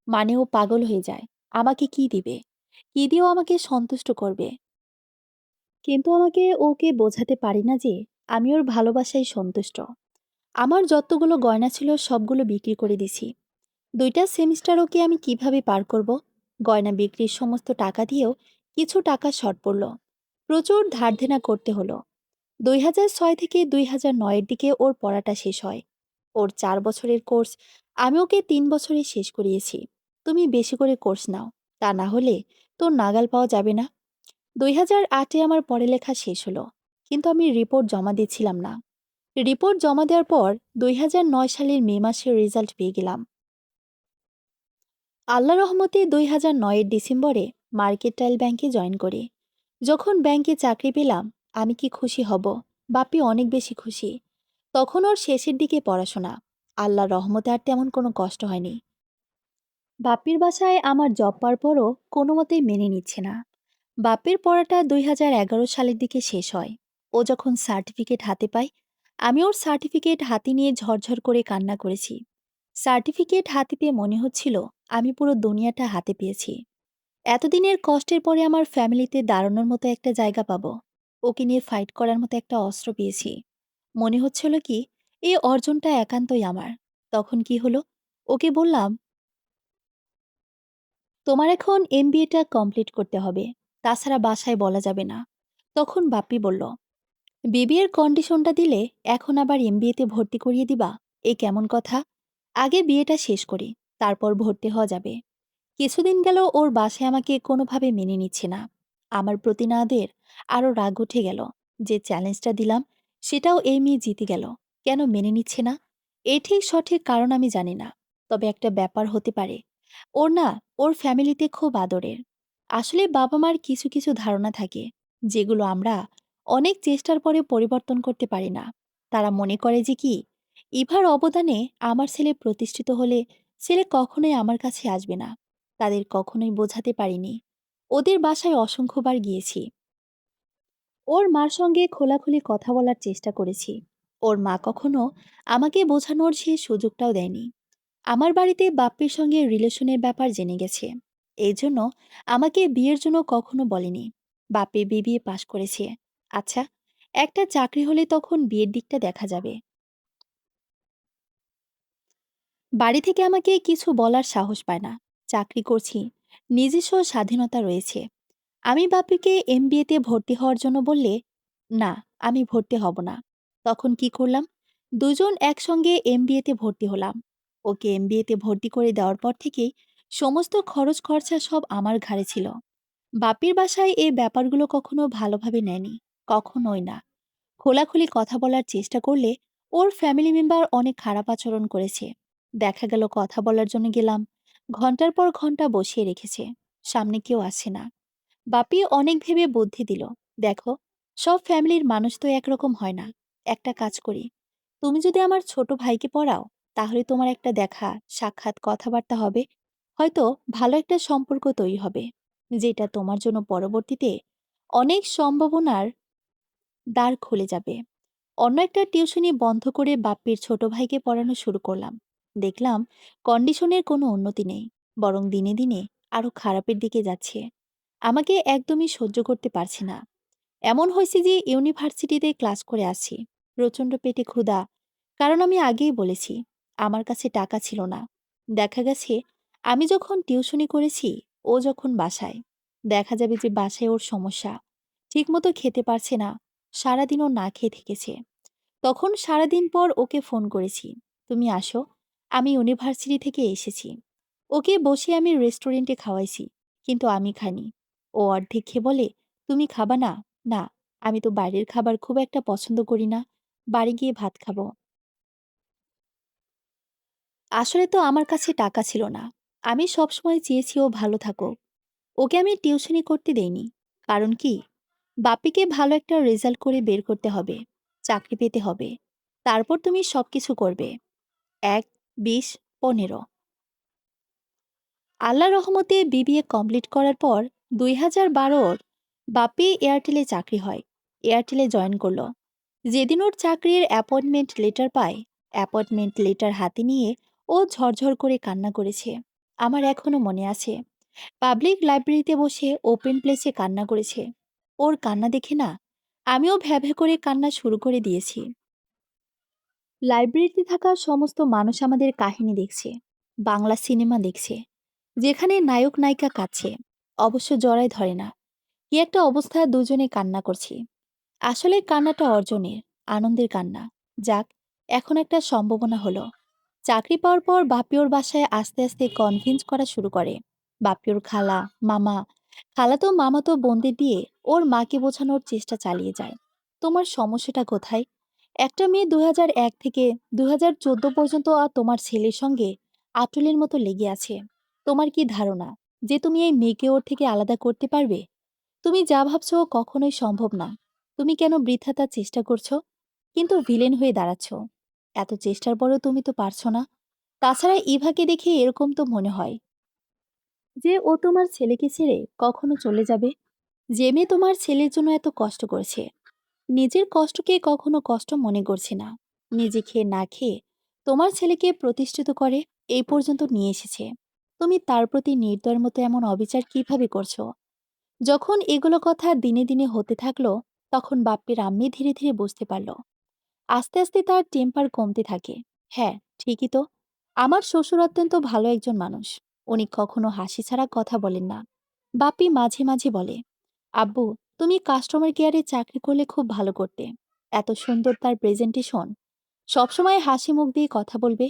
A: মানে ও পাগল হয়ে যায়। আমাকে কি দিবে? কি দিয়েও আমাকে সন্তুষ্ট করবে। কিন্তু আমাকে ওকে বোঝাতে পারি না যে আমি ওর ভালোবাসায় সন্তুষ্ট। আমার যতগুলো গয়না ছিল সবগুলো বিক্রি করে দিছি। 2টা সেমিস্টার ওকে আমি কিভাবে পার করব? গয়না বিক্রির সমস্ত টাকা দিয়েও কিছু টাকা শর্ট পড়ল। প্রচুর ধার দেনা করতে হলো। 2006 থেকে 2009-এর দিকে ওর পড়াটা শেষ হয়। ওর 4 বছরের কোর্স আমি ওকে 3 বছরে শেষ করিয়েছি। তুমি বেশি করে কোর্স নাও, তা না হলে তোর নাগাল পাওয়া যাবে না। 2008-এ আমার পড়ালেখা শেষ হলো, কিন্তু আমি রিপোর্ট জমা দিচ্ছিলাম না। রিপোর্ট জমা দেওয়ার পর 2009 সালের মে মাসে রেজাল্ট পেয়ে গেলাম। আল্লাহ রহমতে 2009-এর ডিসেম্বরে মার্কেটাইল ব্যাংকে জয়েন করি। যখন ব্যাংকে চাকরি পেলাম, আমি কি খুশি হব! বাপি অনেক বেশি খুশি। তখন ওর শেষের দিকে পড়াশোনা। আল্লাহ রহমতে আর তেমন কোনো কষ্ট হয়নি। বাপ্পির বাসায় আমার জব পাওয়ার পরও কোনো মতেই মেনে নিচ্ছে না। বাপ্পির পড়াটা 2011 সালের দিকে শেষ হয়। ও যখন সার্টিফিকেট হাতে পায়, আমি ওর সার্টিফিকেট হাতে নিয়ে ঝরঝর করে কান্না করেছি। সার্টিফিকেট হাতে পেয়ে মনে হচ্ছিল আমি পুরো দুনিয়াটা হাতে পেয়েছি। এতদিনের কষ্টের পরে আমার ফ্যামিলিতে দাঁড়ানোর মতো একটা জায়গা পাবো। ওকে নিয়ে ফাইট করার মতো একটা অস্ত্র পেয়েছি। মনে হচ্ছিল কি, এই অর্জনটা একান্তই আমার। তখন কি হলো, ওকে বললাম, তোমার এখন এমবিএটা কমপ্লিট করতে হবে, তাছাড়া বাসায় বলা যাবে না। তখন বাপ্পি বলল, বিবিএর কন্ডিশনটা দিলে এখন আবার এমবিএতে ভর্তি করিয়ে দিবা? এই কেমন কথা? আগে বিয়েটা শেষ করি, তারপর ভর্তি হওয়া যাবে। কিছুদিন গেল ওর বাসায় আমাকে কোনোভাবে মেনে নিচ্ছে না। আমার প্রতি নাদের আরও রাগ উঠে গেল। যে চ্যালেঞ্জটা দিলাম সেটাও এই মেয়ে জিতে গেল। কেন মেনে নিচ্ছে না? এই ঠিক সঠিক কারণ আমি জানি না। তবে একটা ব্যাপার হতে পারে, ওর না, ওর ফ্যামিলিতে খুব আদরের। আসলে বাবা মার কিছু কিছু ধারণা থাকে, যেগুলো আমরা অনেক চেষ্টার পরে পরিবর্তন করতে পারি না। তারা মনে করে যে কি, ইভার অবদানে আমার ছেলে প্রতিষ্ঠিত হলে ছেলে কখনোই আমার কাছে আসবে না। তাদের কখনোই বোঝাতে পারিনি। ওদের বাসায় অসংখ্যবার গিয়েছি। ওর মার সঙ্গে খোলাখুলি কথা বলার চেষ্টা করেছি। ওর মা কখনো আমাকে বোঝানোর সে সুযোগটাও দেয়নি। আমার বাড়িতে বাপ্পির সঙ্গে রিলেশনের ব্যাপার জেনে গেছে। এই জন্য আমাকে বিয়ের জন্য কখনো বলেনি। বাপ্পি বিবিএ পাশ করেছে। আচ্ছা, একটা চাকরি হলে তখন বিয়ের দিকটা দেখা যাবে। বাড়ি থেকে আমাকে কিছু বলার সাহস পায় না। চাকরি করছি, নিজস্ব স্বাধীনতা রয়েছে। আমি বাপ্পিকে এমবিএতে ভর্তি হওয়ার জন্য বললে, না, আমি ভর্তি হব না। তখন কি করলাম? দুজন একসঙ্গে এমবিএতে ভর্তি হলাম। ওকে এমবিএতে ভর্তি করে দেওয়ার পর থেকেই সমস্ত খরচ খরচা সব আমার ঘাড়ে ছিল। বাপির বাসায় এই ব্যাপারগুলো কখনো ভালোভাবে নেয়নি, কখনোই না। খোলাখুলি কথা বলার চেষ্টা করলে ওর ফ্যামিলি মেম্বার অনেক খারাপ আচরণ করেছে। দেখা গেল কথা বলার জন্য গেলাম, ঘন্টার পর ঘন্টা বসিয়ে রেখেছে, সামনে কেউ আসে না। বাপি অনেক ভেবে বুদ্ধি দিল, দেখো, সব ফ্যামিলির মানুষ তো একরকম হয় না। একটা কাজ করি, তুমি যদি আমার ছোট ভাইকে পড়াও, তাহলে তোমার একটা দেখা সাক্ষাৎ কথাবার্তা হবে, হয়তো ভালো একটা সম্পর্ক তৈরি হবে, যেটা তোমার জন্য পরবর্তীতে অনেক সম্ভাবনার দ্বার খুলে যাবে। অন্য একটা টিউশনি বন্ধ করে বাপ্পির ছোট ভাইকে পড়ানো শুরু করলাম। দেখলাম কন্ডিশনের কোনো উন্নতি নেই, বরং দিনে দিনে আরো খারাপের দিকে যাচ্ছে। আমাকে একদমই সহ্য করতে পারছি না। এমন হয়েছে যে ইউনিভার্সিটিতে ক্লাস করে আসছি, প্রচণ্ড পেটে ক্ষুধা। কারণ আমি আগেই বলেছি, আমার কাছে টাকা ছিল না। দেখা গেছে আমি যখন টিউশনি করেছি, ও যখন বাসায়, দেখা যাবে যে বাসায় ওর সমস্যা, ঠিকমতো খেতে পারছে না, সারাদিনও না খেয়ে থেকেছে। তখন সারাদিন পর ওকে ফোন করেছি, তুমি আসো, আমি ইউনিভার্সিটি থেকে এসেছি। ওকে বসে আমি রেস্টুরেন্টে খাওয়াইছি, কিন্তু আমি খাইনি। ও অর্ধেক খেয়ে বলে, তুমি খাবা না? না, আমি তো বাইরের খাবার খুব একটা পছন্দ করি না, বাড়ি গিয়ে ভাত খাবো। আসলে তো আমার কাছে টাকা ছিল না। আমি সবসময় চেয়েছি ও ভালো থাকুক। ওকে আমি টিউশনি করতে দেইনি। কারণ কি? বাপিকে ভালো একটা রেজাল্ট করে বের করতে হবে, চাকরি পেতে হবে, তারপর তুমি সবকিছু করবে। ১, ২০, ১৫। আল্লাহর রহমতে বিবিএ কমপ্লিট করার পর ২০১২ বাপি এয়ারটেলে চাকরি হয়। এয়ারটেলে জয়েন করলো। যেদিন ওর চাকরির অ্যাপয়েন্টমেন্ট লেটার পায়, অ্যাপয়েন্টমেন্ট লেটার হাতে নিয়ে ও ঝরঝর করে কান্না করেছে। আমার এখনো মনে আছে, পাবলিক লাইব্রেরিতে বসে ওপেন প্লেসে কান্না করেছে। ওর কান্না দেখে না, আমিও ভ্যাভে করে কান্না শুরু করে দিয়েছি। লাইব্রেরিতে থাকা সমস্ত মানুষ আমাদের কাহিনী দেখছে, বাংলা সিনেমা দেখছে, যেখানে নায়ক নায়িকা কাঁদছে, অবশ্য জড়ায় ধরে না। কি একটা অবস্থা, দুজনে কান্না করছি। আসলে কান্নাটা অর্জনের, আনন্দের কান্না। যাক, এখন একটা সম্ভাবনা হলো। চাকরি পাওয়ার পর বাপি ওর বাসায় আস্তে আস্তে কনভিন্স করা শুরু করে। বাপি ওর খালা, মামা, খালাতো মামাতো বোনদের দিয়ে ওর মাকে বোঝানোর চেষ্টা চালিয়ে যায়। তোমার সমস্যাটা কোথায়? একটা মেয়ে ২০০১ থেকে ২০১৪ পর্যন্ত তোমার ছেলের সঙ্গে আটুলের মতো লেগে আছে। তোমার কি ধারণা যে তুমি এই মেয়েকে ওর থেকে আলাদা করতে পারবে? তুমি যা ভাবছো কখনোই সম্ভব না। তুমি কেন বৃথা তার চেষ্টা করছো? কিন্তু ভিলেন হয়ে দাঁড়াচ্ছ। এত চেষ্টার পরেও তুমি তো পারছো না। তাছাড়া ইভাকে দেখে এরকম তো মনে হয় যে ও তোমার ছেলেকে ছেড়ে কখনো চলে যাবে। যে মেয়ে তোমার ছেলের জন্য এত কষ্ট করেছে, নিজের কষ্টকে কখনো কষ্ট মনে করছে না, নিজে খেয়ে না খেয়ে তোমার ছেলেকে প্রতিষ্ঠিত করে এই পর্যন্ত নিয়ে এসেছে, তুমি তার প্রতি নির্দয়ের মতো এমন অবিচার কিভাবে করছো? যখন এগুলো কথা দিনে দিনে হতে থাকলো, তখন বাপ্পির আম্মি ধীরে ধীরে বুঝতে পারল। আস্তে আস্তে তার টেম্পার কমতে থাকে। হ্যাঁ, ঠিকই তো, আমার শ্বশুর অত্যন্ত ভালো একজন মানুষ। উনি কখনো হাসি ছাড়া কথা বলেন না। বাপ্পি মাঝে মাঝে বলে, আব্বু, তুমি কাস্টমার কেয়ারে চাকরি করলে খুব ভালো করতে। এত সুন্দর তার প্রেজেন্টেশন, সবসময় হাসি মুখ দিয়ে কথা বলবে।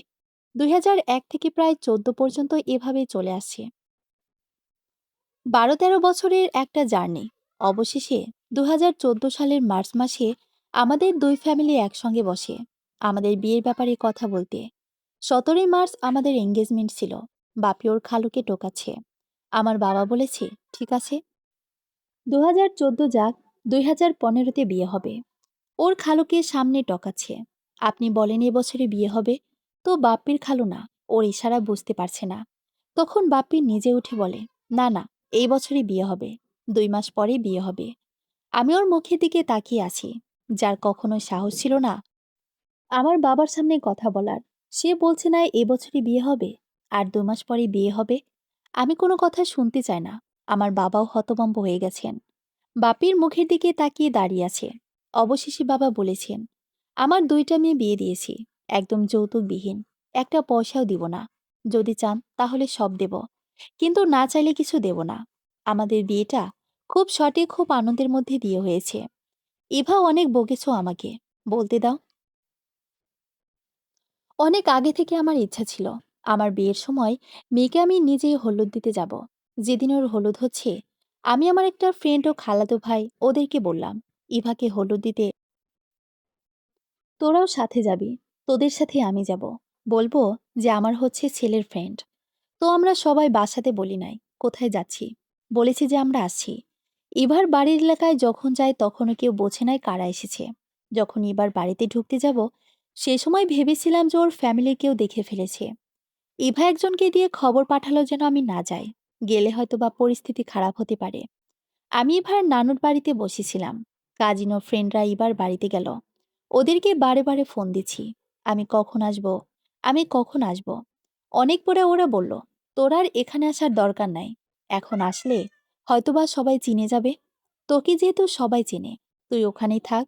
A: ২০০১ থেকে প্রায় ১৪ পর্যন্ত এভাবেই চলে আসছে। ১২-১৩ বছরের একটা জার্নি। অবশেষে ২০১৪ সালের মার্চ মাসে আমাদের দুই ফ্যামিলি একসঙ্গে বসে আমাদের বিয়ের ব্যাপারে কথা বলতে। ১৭ই মার্চ আমাদের এঙ্গেজমেন্ট ছিল। বাপি ওর খালুকে টোকাচ্ছে। আমার বাবা বলেছে, ঠিক আছে, ২০১৪ যাক, ২০১৫-তে বিয়ে হবে। ওর খালুকে সামনে টকাচ্ছে, আপনি বলেন এবছরে বিয়ে হবে। তো বাপ্পির খালু না, ওর ইশারা বুঝতে পারছে না। তখন বাপ্পি নিজে উঠে বলে, না না, এই বছরই বিয়ে হবে, ২ মাস পরে বিয়ে হবে। আমি ওর মুখের দিকে তাকিয়ে আছি, যার কখনো সাহস ছিল না আমার বাবার সামনে কথা বলার। সে বলছে না এবছরই বিয়ে হবে, আর ২ মাস পরে বিয়ে হবে। আমি কোনো কথা শুনতে চাই না। আমার বাবাও হতভম্ব হয়ে গেছেন। বাপির মুখের দিকে তাকিয়ে দাঁড়িয়ে আছে। অবশেষে বাবা বলেছেন, আমার ২টা মেয়ে বিয়ে দিয়েছি, একদম যৌতুকবিহীন। একটা পয়সাও দিব না। যদি চান তাহলে সব দেব, কিন্তু না চাইলে কিছু দেব না। আমাদের বিয়েটা খুব সঠিক, খুব আনন্দের মধ্যে দিয়ে হয়েছে। ইভা, অনেক বকেছ আমাকে, বলতে দাও। অনেক আগে থেকে আমার ইচ্ছা ছিল, আমার বিয়ের সময় মেয়েকে আমি নিজেই হলুদ দিতে যাব। যেদিন ওর হলুদ হচ্ছে, আমি আমার একটা ফ্রেন্ড ও খালাতো ভাই ওদেরকে বললাম, ইভাকে হলুদ দিতে তোরাও সাথে যাবি। তোদের সাথে আমি যাব। বলবো যে আমার হচ্ছে ছেলের ফ্রেন্ড। তো আমরা সবাই বাসাতে বলি নাই কোথায় যাচ্ছি, বলেছি যে আমরা আসছি। ইভার বাড়ির এলাকায় যখন যাই তখনও কেউ বোঝে নাই কারা এসেছে। যখন এবার বাড়িতে ঢুকতে যাব, সে সময় ভেবেছিলাম যে ওর ফ্যামিলির কেউ দেখে ফেলেছে। ইভা একজনকে দিয়ে খবর পাঠালো যেন আমি না যাই, গেলে হয়তো বা পরিস্থিতি খারাপ হতে পারে। আমি এবার নানুর বাড়িতে বসেছিলাম। কাজিন ও ফ্রেন্ডরা এবার বাড়িতে গেল। ওদেরকে বারে বারে ফোন দিচ্ছি, আমি কখন আসব, আমি কখন আসব। অনেক পরে ওরা বলল, তোর আর এখানে আসার দরকার নাই। এখন আসলে হয়তোবা সবাই চিনে যাবে। তোকে যেহেতু সবাই চিনে, তুই ওখানেই থাক।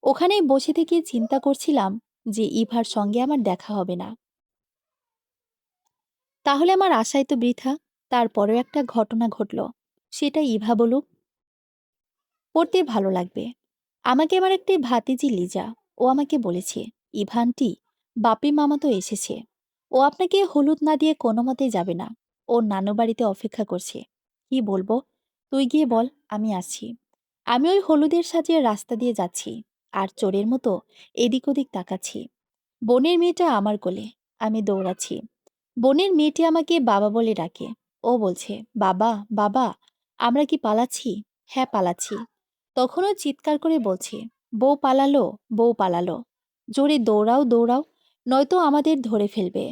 A: ওখানেই বসে থেকে চিন্তা করছিলাম যে ইভার সঙ্গে আমার দেখা হবে না, তাহলে আমার আশাই তো বৃথা। তারপরেও একটা ঘটনা ঘটল, সেটা ইভা বলুক। পড়তে ভালো লাগবে। আমাকে আমার একটি ভাতিজি লিজা, ও আমাকে বলেছে, ইভানটি বাপি মামা তো এসেছে, ও আপনাকে হলুদ না দিয়ে কোনো মতেই যাবে না। ওর নানু বাড়িতে অপেক্ষা করছে। কি বলবো, তুই গিয়ে বল আমি আসছি। আমি ওই হলুদের সাজিয়ে রাস্তা দিয়ে যাচ্ছি, আর চোরের মতো এদিক ওদিক তাকাচ্ছি। বোনের মেয়েটা আমার কোলে, আমি দৌড়াচ্ছি। বোনের মেয়েটি আমাকে বাবা বলে ডাকে। ও বলছে, বাবা বাবা। আমরা কি পালাচ্ছি? হ্যাঁ, পালাচ্ছি। তখনও চিৎকার করে বলছে, বউ পালালো, বউ পালালো। জোরে দৌড়াও দৌড়াও, নয়তো আমাদের ধরে ফেলবে।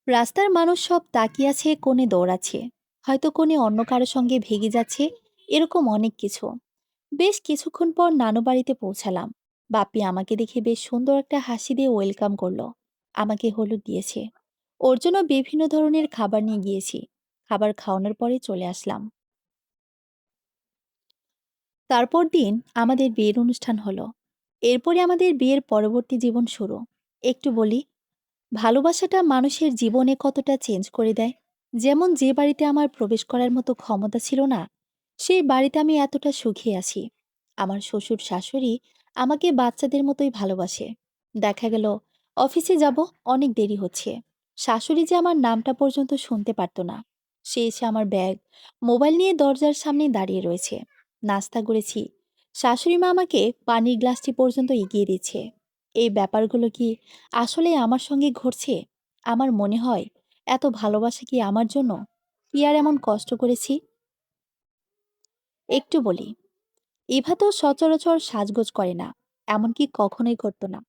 A: রাস্তার মানুষ সব তাকিয়ে আছে, কোণে দৌড়াচ্ছে, হয়তো কোণে অন্য কারো সঙ্গে ভেগে যাচ্ছে। এরকম অনেক কিছু। বেশ কিছুক্ষণ পর নানু বাড়িতে পৌঁছালাম। বাপি আমাকে দেখে বেশ সুন্দর একটা হাসি দিয়ে ওয়েলকাম করলো। আমাকে হলুদ দিয়েছে। ওর জন্য বিভিন্ন ধরনের খাবার নিয়ে গিয়েছি। খাবার খাওয়ানোর পরে চলে আসলাম। তারপর দিন আমাদের বিয়ের অনুষ্ঠান হলো। এরপরে আমাদের বিয়ের পরবর্তী জীবন শুরু। একটু বলি, ভালোবাসাটা মানুষের জীবনে কতটা চেঞ্জ করে দেয়। যেমন যে বাড়িতে আমার প্রবেশ করার মতো ক্ষমতা ছিল না, সেই বাড়িতে আমি এতটা সুখী আছি। আমার শ্বশুর শাশুড়ি আমাকে বাচ্চাদের মতোই ভালোবাসে। দেখা গেল অফিসে যাব, অনেক দেরি হচ্ছে, শাশুড়ি যে আমার নামটা পর্যন্ত শুনতে পারতো না, সে এসে আমার ব্যাগ মোবাইল নিয়ে দরজার সামনে দাঁড়িয়ে রয়েছে। নাস্তা করেছি, শাশুড়ি মা আমাকে পানির গ্লাসটি পর্যন্ত এগিয়ে দিচ্ছে। এই ব্যাপারগুলো কি আসলে আমার সঙ্গে ঘটছে? আমার মনে হয়, এত ভালোবাসা কি আমার জন্য? কি আর এমন কষ্ট করেছি? একটু বলি, ইভা তো সচরাচর সাজগোজ করে না, এমনকি কখনোই করতো না।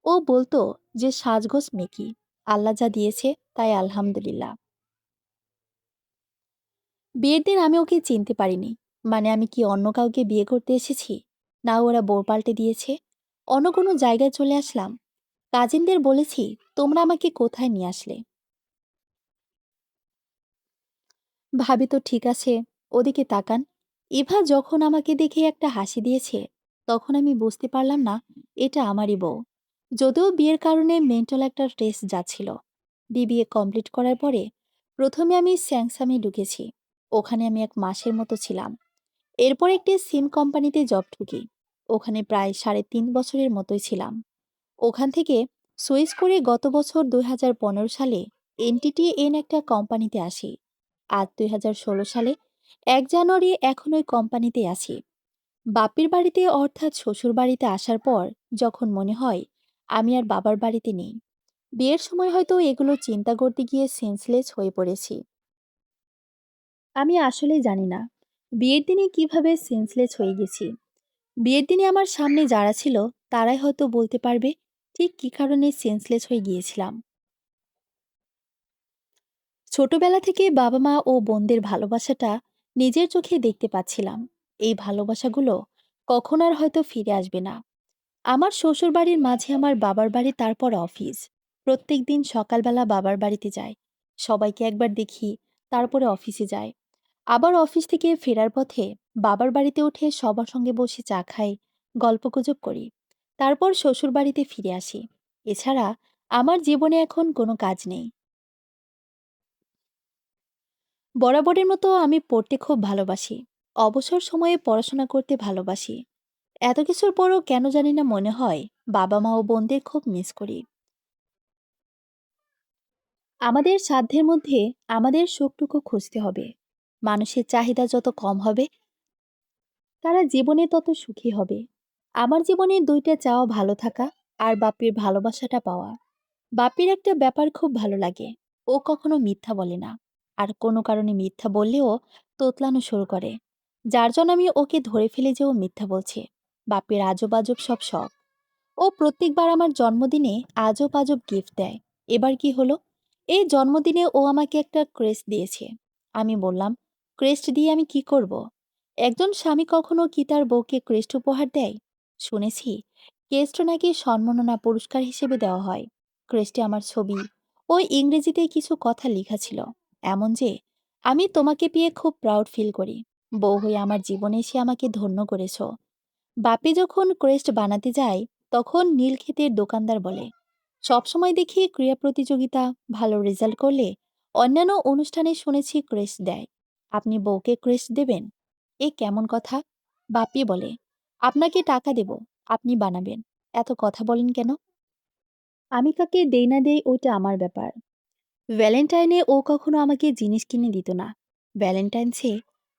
A: ও বলতো যে সাজগোজ মেকি, আল্লাহ যা দিয়েছে তাই আলহামদুলিল্লাহ। বিয়ের দিন আমি ওকে চিনতে পারিনি। মানে আমি কি অন্য কাউকে বিয়ে করতে এসেছি, না ওরা বউ পাল্টে দিয়েছে? অন্য কোনো জায়গায় চলে আসলাম? কাজিনদের বলেছি, তোমরা আমাকে কোথায় নিয়ে আসলে? ভাবি তো ঠিক আছে, ওদিকে তাকান। ইভা যখন আমাকে দেখে একটা হাসি দিয়েছে, তখন আমি বুঝতে পারলাম না এটা আমারই বউ। যদিও বিয়ের কারণে মেন্টাল একটা টেস্ট যাচ্ছিল। বিবিএ কমপ্লিট করার পরে প্রথমে আমি স্যাংসামে ঢুকেছি। ওখানে আমি 1 মাসের মতো ছিলাম। এরপর একটি সিম কোম্পানিতে জব ঢুকি। ওখানে প্রায় 3.5 বছরের মতোই ছিলাম। ওখান থেকে সুইচ করে গত বছর 2015 সালে এনটিটি এন একটা কোম্পানিতে আসি। আজ 2016 সালে 1 জানুয়ারি এখন ওই কোম্পানিতে আছি। বাপের বাড়িতে অর্থাৎ শ্বশুর বাড়িতে আসার পর যখন মনে হয় আমি আর বাবার বাড়িতে নেই। বিয়ের সময় হয়তো এগুলো চিন্তা করতে গিয়ে সেন্সলেস হয়ে পড়েছি। আমি আসলেই জানি না বিয়ের দিনে কিভাবে সেন্সলেস হয়ে গেছি। বিয়ের দিনে আমার সামনে যারা ছিল, তারাই হয়তো বলতে পারবে ঠিক কী কারণে সেন্সলেস হয়ে গিয়েছিলাম। ছোটবেলা থেকে বাবা মা ও বোনদের ভালোবাসাটা নিজের চোখে দেখতে পাচ্ছিলাম। এই ভালোবাসাগুলো কখন আর হয়তো ফিরে আসবে না। আমার শ্বশুরবাড়ির মাঝে আমার বাবার বাড়ি, তারপর অফিস। প্রত্যেকদিন সকালবেলা বাবার বাড়িতে যাই। সবাইকে একবার দেখি, তারপরে অফিসে যাই। আবার অফিস থেকে ফেরার পথে বাবার বাড়িতে উঠে সবার সঙ্গে বসে চা খাই, গল্পগুজব করি। তারপর শ্বশুরবাড়িতে ফিরে আসি। এছাড়া আমার জীবনে এখন কোনো কাজ নেই। বরাবরের মতো আমি পড়তে খুব ভালোবাসি। অবসর সময়ে পড়াশোনা করতে ভালোবাসি। এত কিছুর পরও কেন জানি না মনে হয় বাবা মা ও বোনদের খুব মিস করি। আমাদের সাধ্যের মধ্যে আমাদের সুখটুকু খুঁজতে হবে। মানুষের চাহিদা যত কম হবে, তারা জীবনে তত সুখী হবে। আমার জীবনে দুইটা চাওয়া, ভালো থাকা আর বাপের ভালোবাসাটা পাওয়া। বাপির একটা ব্যাপার খুব ভালো লাগে। ও কখনো মিথ্যা বলে না। আর কোনো কারণে মিথ্যা বললেও তোতলানো শুরু করে। যার জন্য আমি ওকে ধরে ফেলি যে ও মিথ্যা বলছে। বাপির আজব আজব সব শখ। ও প্রত্যেকবার আমার জন্মদিনে আজব আজব গিফট দেয়। এবার কি হলো? এই জন্মদিনে ও আমাকে একটা ক্রেস্ট দিয়েছে। আমি বললাম, ক্রেস্ট দিয়ে আমি কি করব? একজন স্বামী কখনো কি তার বউকে ক্রেস্ট উপহার দেয়? শুনেছি ক্রেস্ট নাকি সম্মাননা পুরস্কার হিসেবে দেওয়া হয়। ক্রেস্টে আমার ছবি ও ইংরেজিতে কিছু কথা লেখা ছিল, এমন যে আমি তোমাকে পেয়ে খুব প্রাউড ফিল করি। বউ হয়ে আমার জীবনে এসে আমাকে ধন্য করেছো। বাপি যখন ক্রেস্ট বানাতে যায়, তখন নীলক্ষেতের দোকানদার বলে, সবসময় দেখি ক্রীড়া প্রতিযোগিতা, ভালো রেজাল্ট করলে অন্যান্য অনুষ্ঠানে শুনেছি ক্রেস্ট দেয়। আপনি বউকে ক্রেস্ট দেবেন? এ কেমন কথা? বাপি বলে, আপনাকে টাকা দেব, আপনি বানাবেন। এত কথা বলেন কেন? আমি কাকে দেই না দেই ওইটা আমার ব্যাপার। ভ্যালেন্টাইনে ও কখনো আমাকে জিনিস কিনে দিত না। ভ্যালেন্টাইন্সে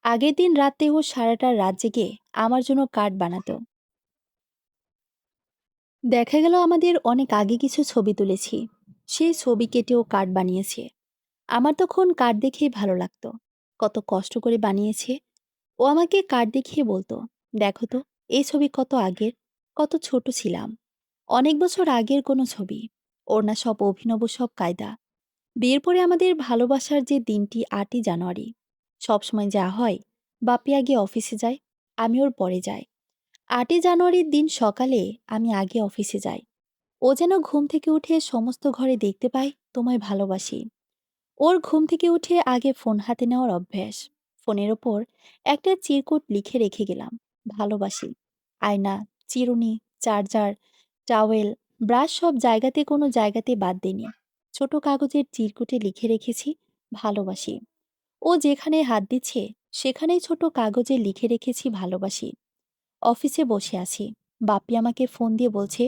A: আগের দিন রাতে ও সারাটা রাত জেগে আমার জন্য কার্ড বানাতো। দেখা গেল আমাদের অনেক আগে কিছু ছবি তুলেছি। সেই ছবি কেটেও কার্ড বানিয়েছে। আমার তখন কার্ড দেখেই ভালো লাগতো। কত কষ্ট করে বানিয়েছে। ও আমাকে কার্ড দেখিয়ে বলতো, দেখো তো, এই ছবি কত আগের, কত ছোট ছিলাম। অনেক বছর আগের কোনো ছবি। ওর না সব অভিনব সব কায়দা। বিয়ের পরে আমাদের ভালোবাসার যে দিনটি ৮ই জানুয়ারি, সবসময় যা হয়, বাপি আগে অফিসে যায়, আমি ওর পরে যাই। ৮ই জানুয়ারির দিন সকালে আমি আগে অফিসে যাই। ও যেন ঘুম থেকে উঠে সমস্ত ঘরে দেখতে পায় তোমায় ভালোবাসি। ওর ঘুম থেকে উঠে আগে ফোন হাতে নেওয়ার অভ্যাস। ফোনের ওপর একটা চিরকুট লিখে রেখে গেলাম, ভালোবাসি। আয়না, চিরুনি, চার্জার, টাওয়েল, ব্রাশ সব জায়গাতে কোনো জায়গাতে বাদ দিইনি। ছোট কাগজের চিরকুটে লিখে রেখেছি, ভালোবাসি। ও যেখানে হাত দিচ্ছে সেখানেই ছোট কাগজে লিখে রেখেছি, ভালোবাসি। অফিসে বসে আছি। বাপি আমাকে ফোন দিয়ে বলছে,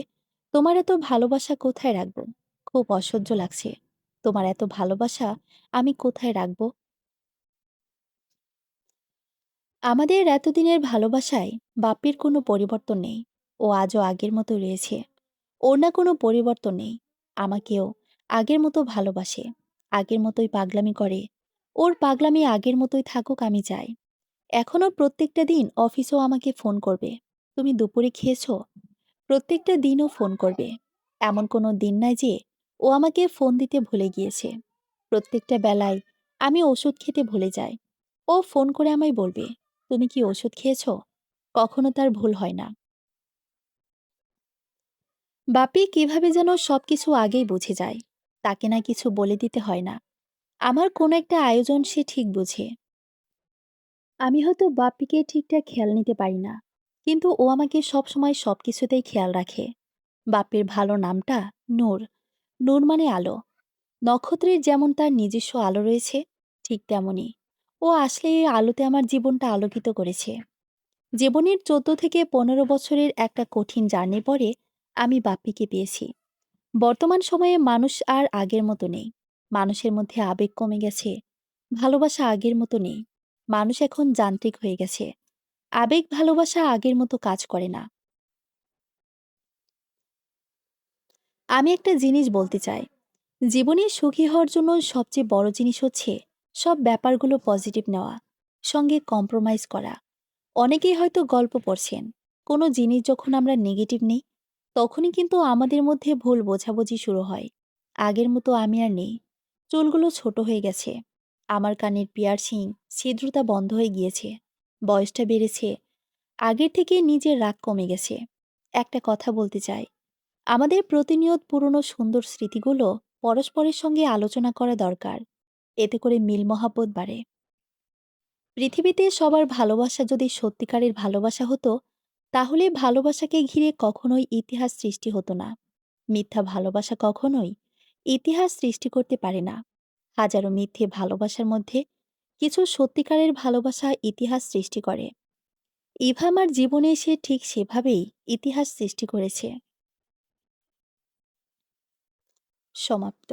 A: তোমার এত ভালোবাসা কোথায় রাখবো? খুব অসহ্য লাগছে। তোমার এত ভালোবাসা আমি কোথায় রাখবো? আমাদের এতদিনের ভালোবাসায় বাপ্পির কোনো পরিবর্তন নেই। ও আজও আগের মতো রয়েছে। ওর না কোনো পরিবর্তন নেই। আমাকেও আগের মতো ভালোবাসে। আগের মতোই পাগলামি করে। ওর পাগলামি আগের মতোই থাকুক, আমি চাই। এখনো প্রত্যেকটা দিন অফিসেও আমাকে ফোন করবে, তুমি দুপুরে খেয়েছো? প্রত্যেকটা দিনও ফোন করবে। এমন কোনো দিন নাই যে ও আমাকে ফোন দিতে ভুলে গিয়েছে। প্রত্যেকটা বেলায় আমি ওষুধ খেতে ভুলে যাই। ও ফোন করে আমায় বলবে, তুমি কি ওষুধ খেয়েছো? কখনো তার ভুল হয় না। বাপি কিভাবে যেন সবকিছু আগেই বুঝে যায়। তাকে না কিছু বলে দিতে হয় না। আমার কোনো একটা আয়োজন সে ঠিক বুঝে। আমি হয়তো বাপ্পিকে ঠিকঠাক খেয়াল নিতে পারি না, কিন্তু ও আমাকে সবসময় সবকিছুতেই খেয়াল রাখে। বাপ্পির ভালো নামটা নূর। নূর মানে আলো। নক্ষত্রের যেমন তার নিজস্ব আলো রয়েছে, ঠিক তেমনই ও আসলে এই আলোতে আমার জীবনটা আলোকিত করেছে। জীবনের ১৪ থেকে ১৫ বছরের একটা কঠিন জার্নি পরে আমি বাপ্পিকে পেয়েছি। বর্তমান সময়ে মানুষ আর আগের মতো নেই। মানুষের মধ্যে আবেগ কমে গেছে। ভালোবাসা আগের মতো নেই। মানুষ এখন যান্ত্রিক হয়ে গেছে। আবেগ ভালোবাসা আগের মতো কাজ করে না। আমি একটা জিনিস বলতে চাই, জীবনে সুখী হওয়ার জন্য সবচেয়ে বড় জিনিস হচ্ছে সব ব্যাপারগুলো পজিটিভ নেওয়া, সঙ্গে কম্প্রোমাইজ করা। অনেকেই হয়তো গল্প পড়ছেন, কোনো জিনিস যখন আমরা নেগেটিভ নেই, তখনই কিন্তু আমাদের মধ্যে ভুল বোঝাবুঝি শুরু হয়। আগের মতো আমি আর নেই। চুলগুলো ছোট হয়ে গেছে। আমার কানের পিয়ার্সিং ছিদ্রতা বন্ধ হয়ে গিয়েছে। বয়সটা বেড়েছে। আগের থেকে নিজের রাগ কমে গেছে। একটা কথা বলতে চাই। আমাদের প্রতিনিয়ত পুরনো সুন্দর স্মৃতিগুলো পরস্পরের সঙ্গে আলোচনা করা দরকার। এতে করে মিল মহাব্বত বাড়ে। পৃথিবীতে সবার ভালোবাসা যদি সত্যিকারের ভালোবাসা হতো, তাহলে ভালোবাসাকে ঘিরে কখনোই ইতিহাস সৃষ্টি হতো না। মিথ্যা ভালোবাসা কখনোই ইতিহাস সৃষ্টি করতে পারে না। হাজারো মিথ্যে ভালোবাসার মধ্যে কিছু সত্যিকারের ভালোবাসা ইতিহাস সৃষ্টি করে। ইভা আমার জীবনে এসে ঠিক সেভাবেই ইতিহাস সৃষ্টি করেছে। সমাপ্ত।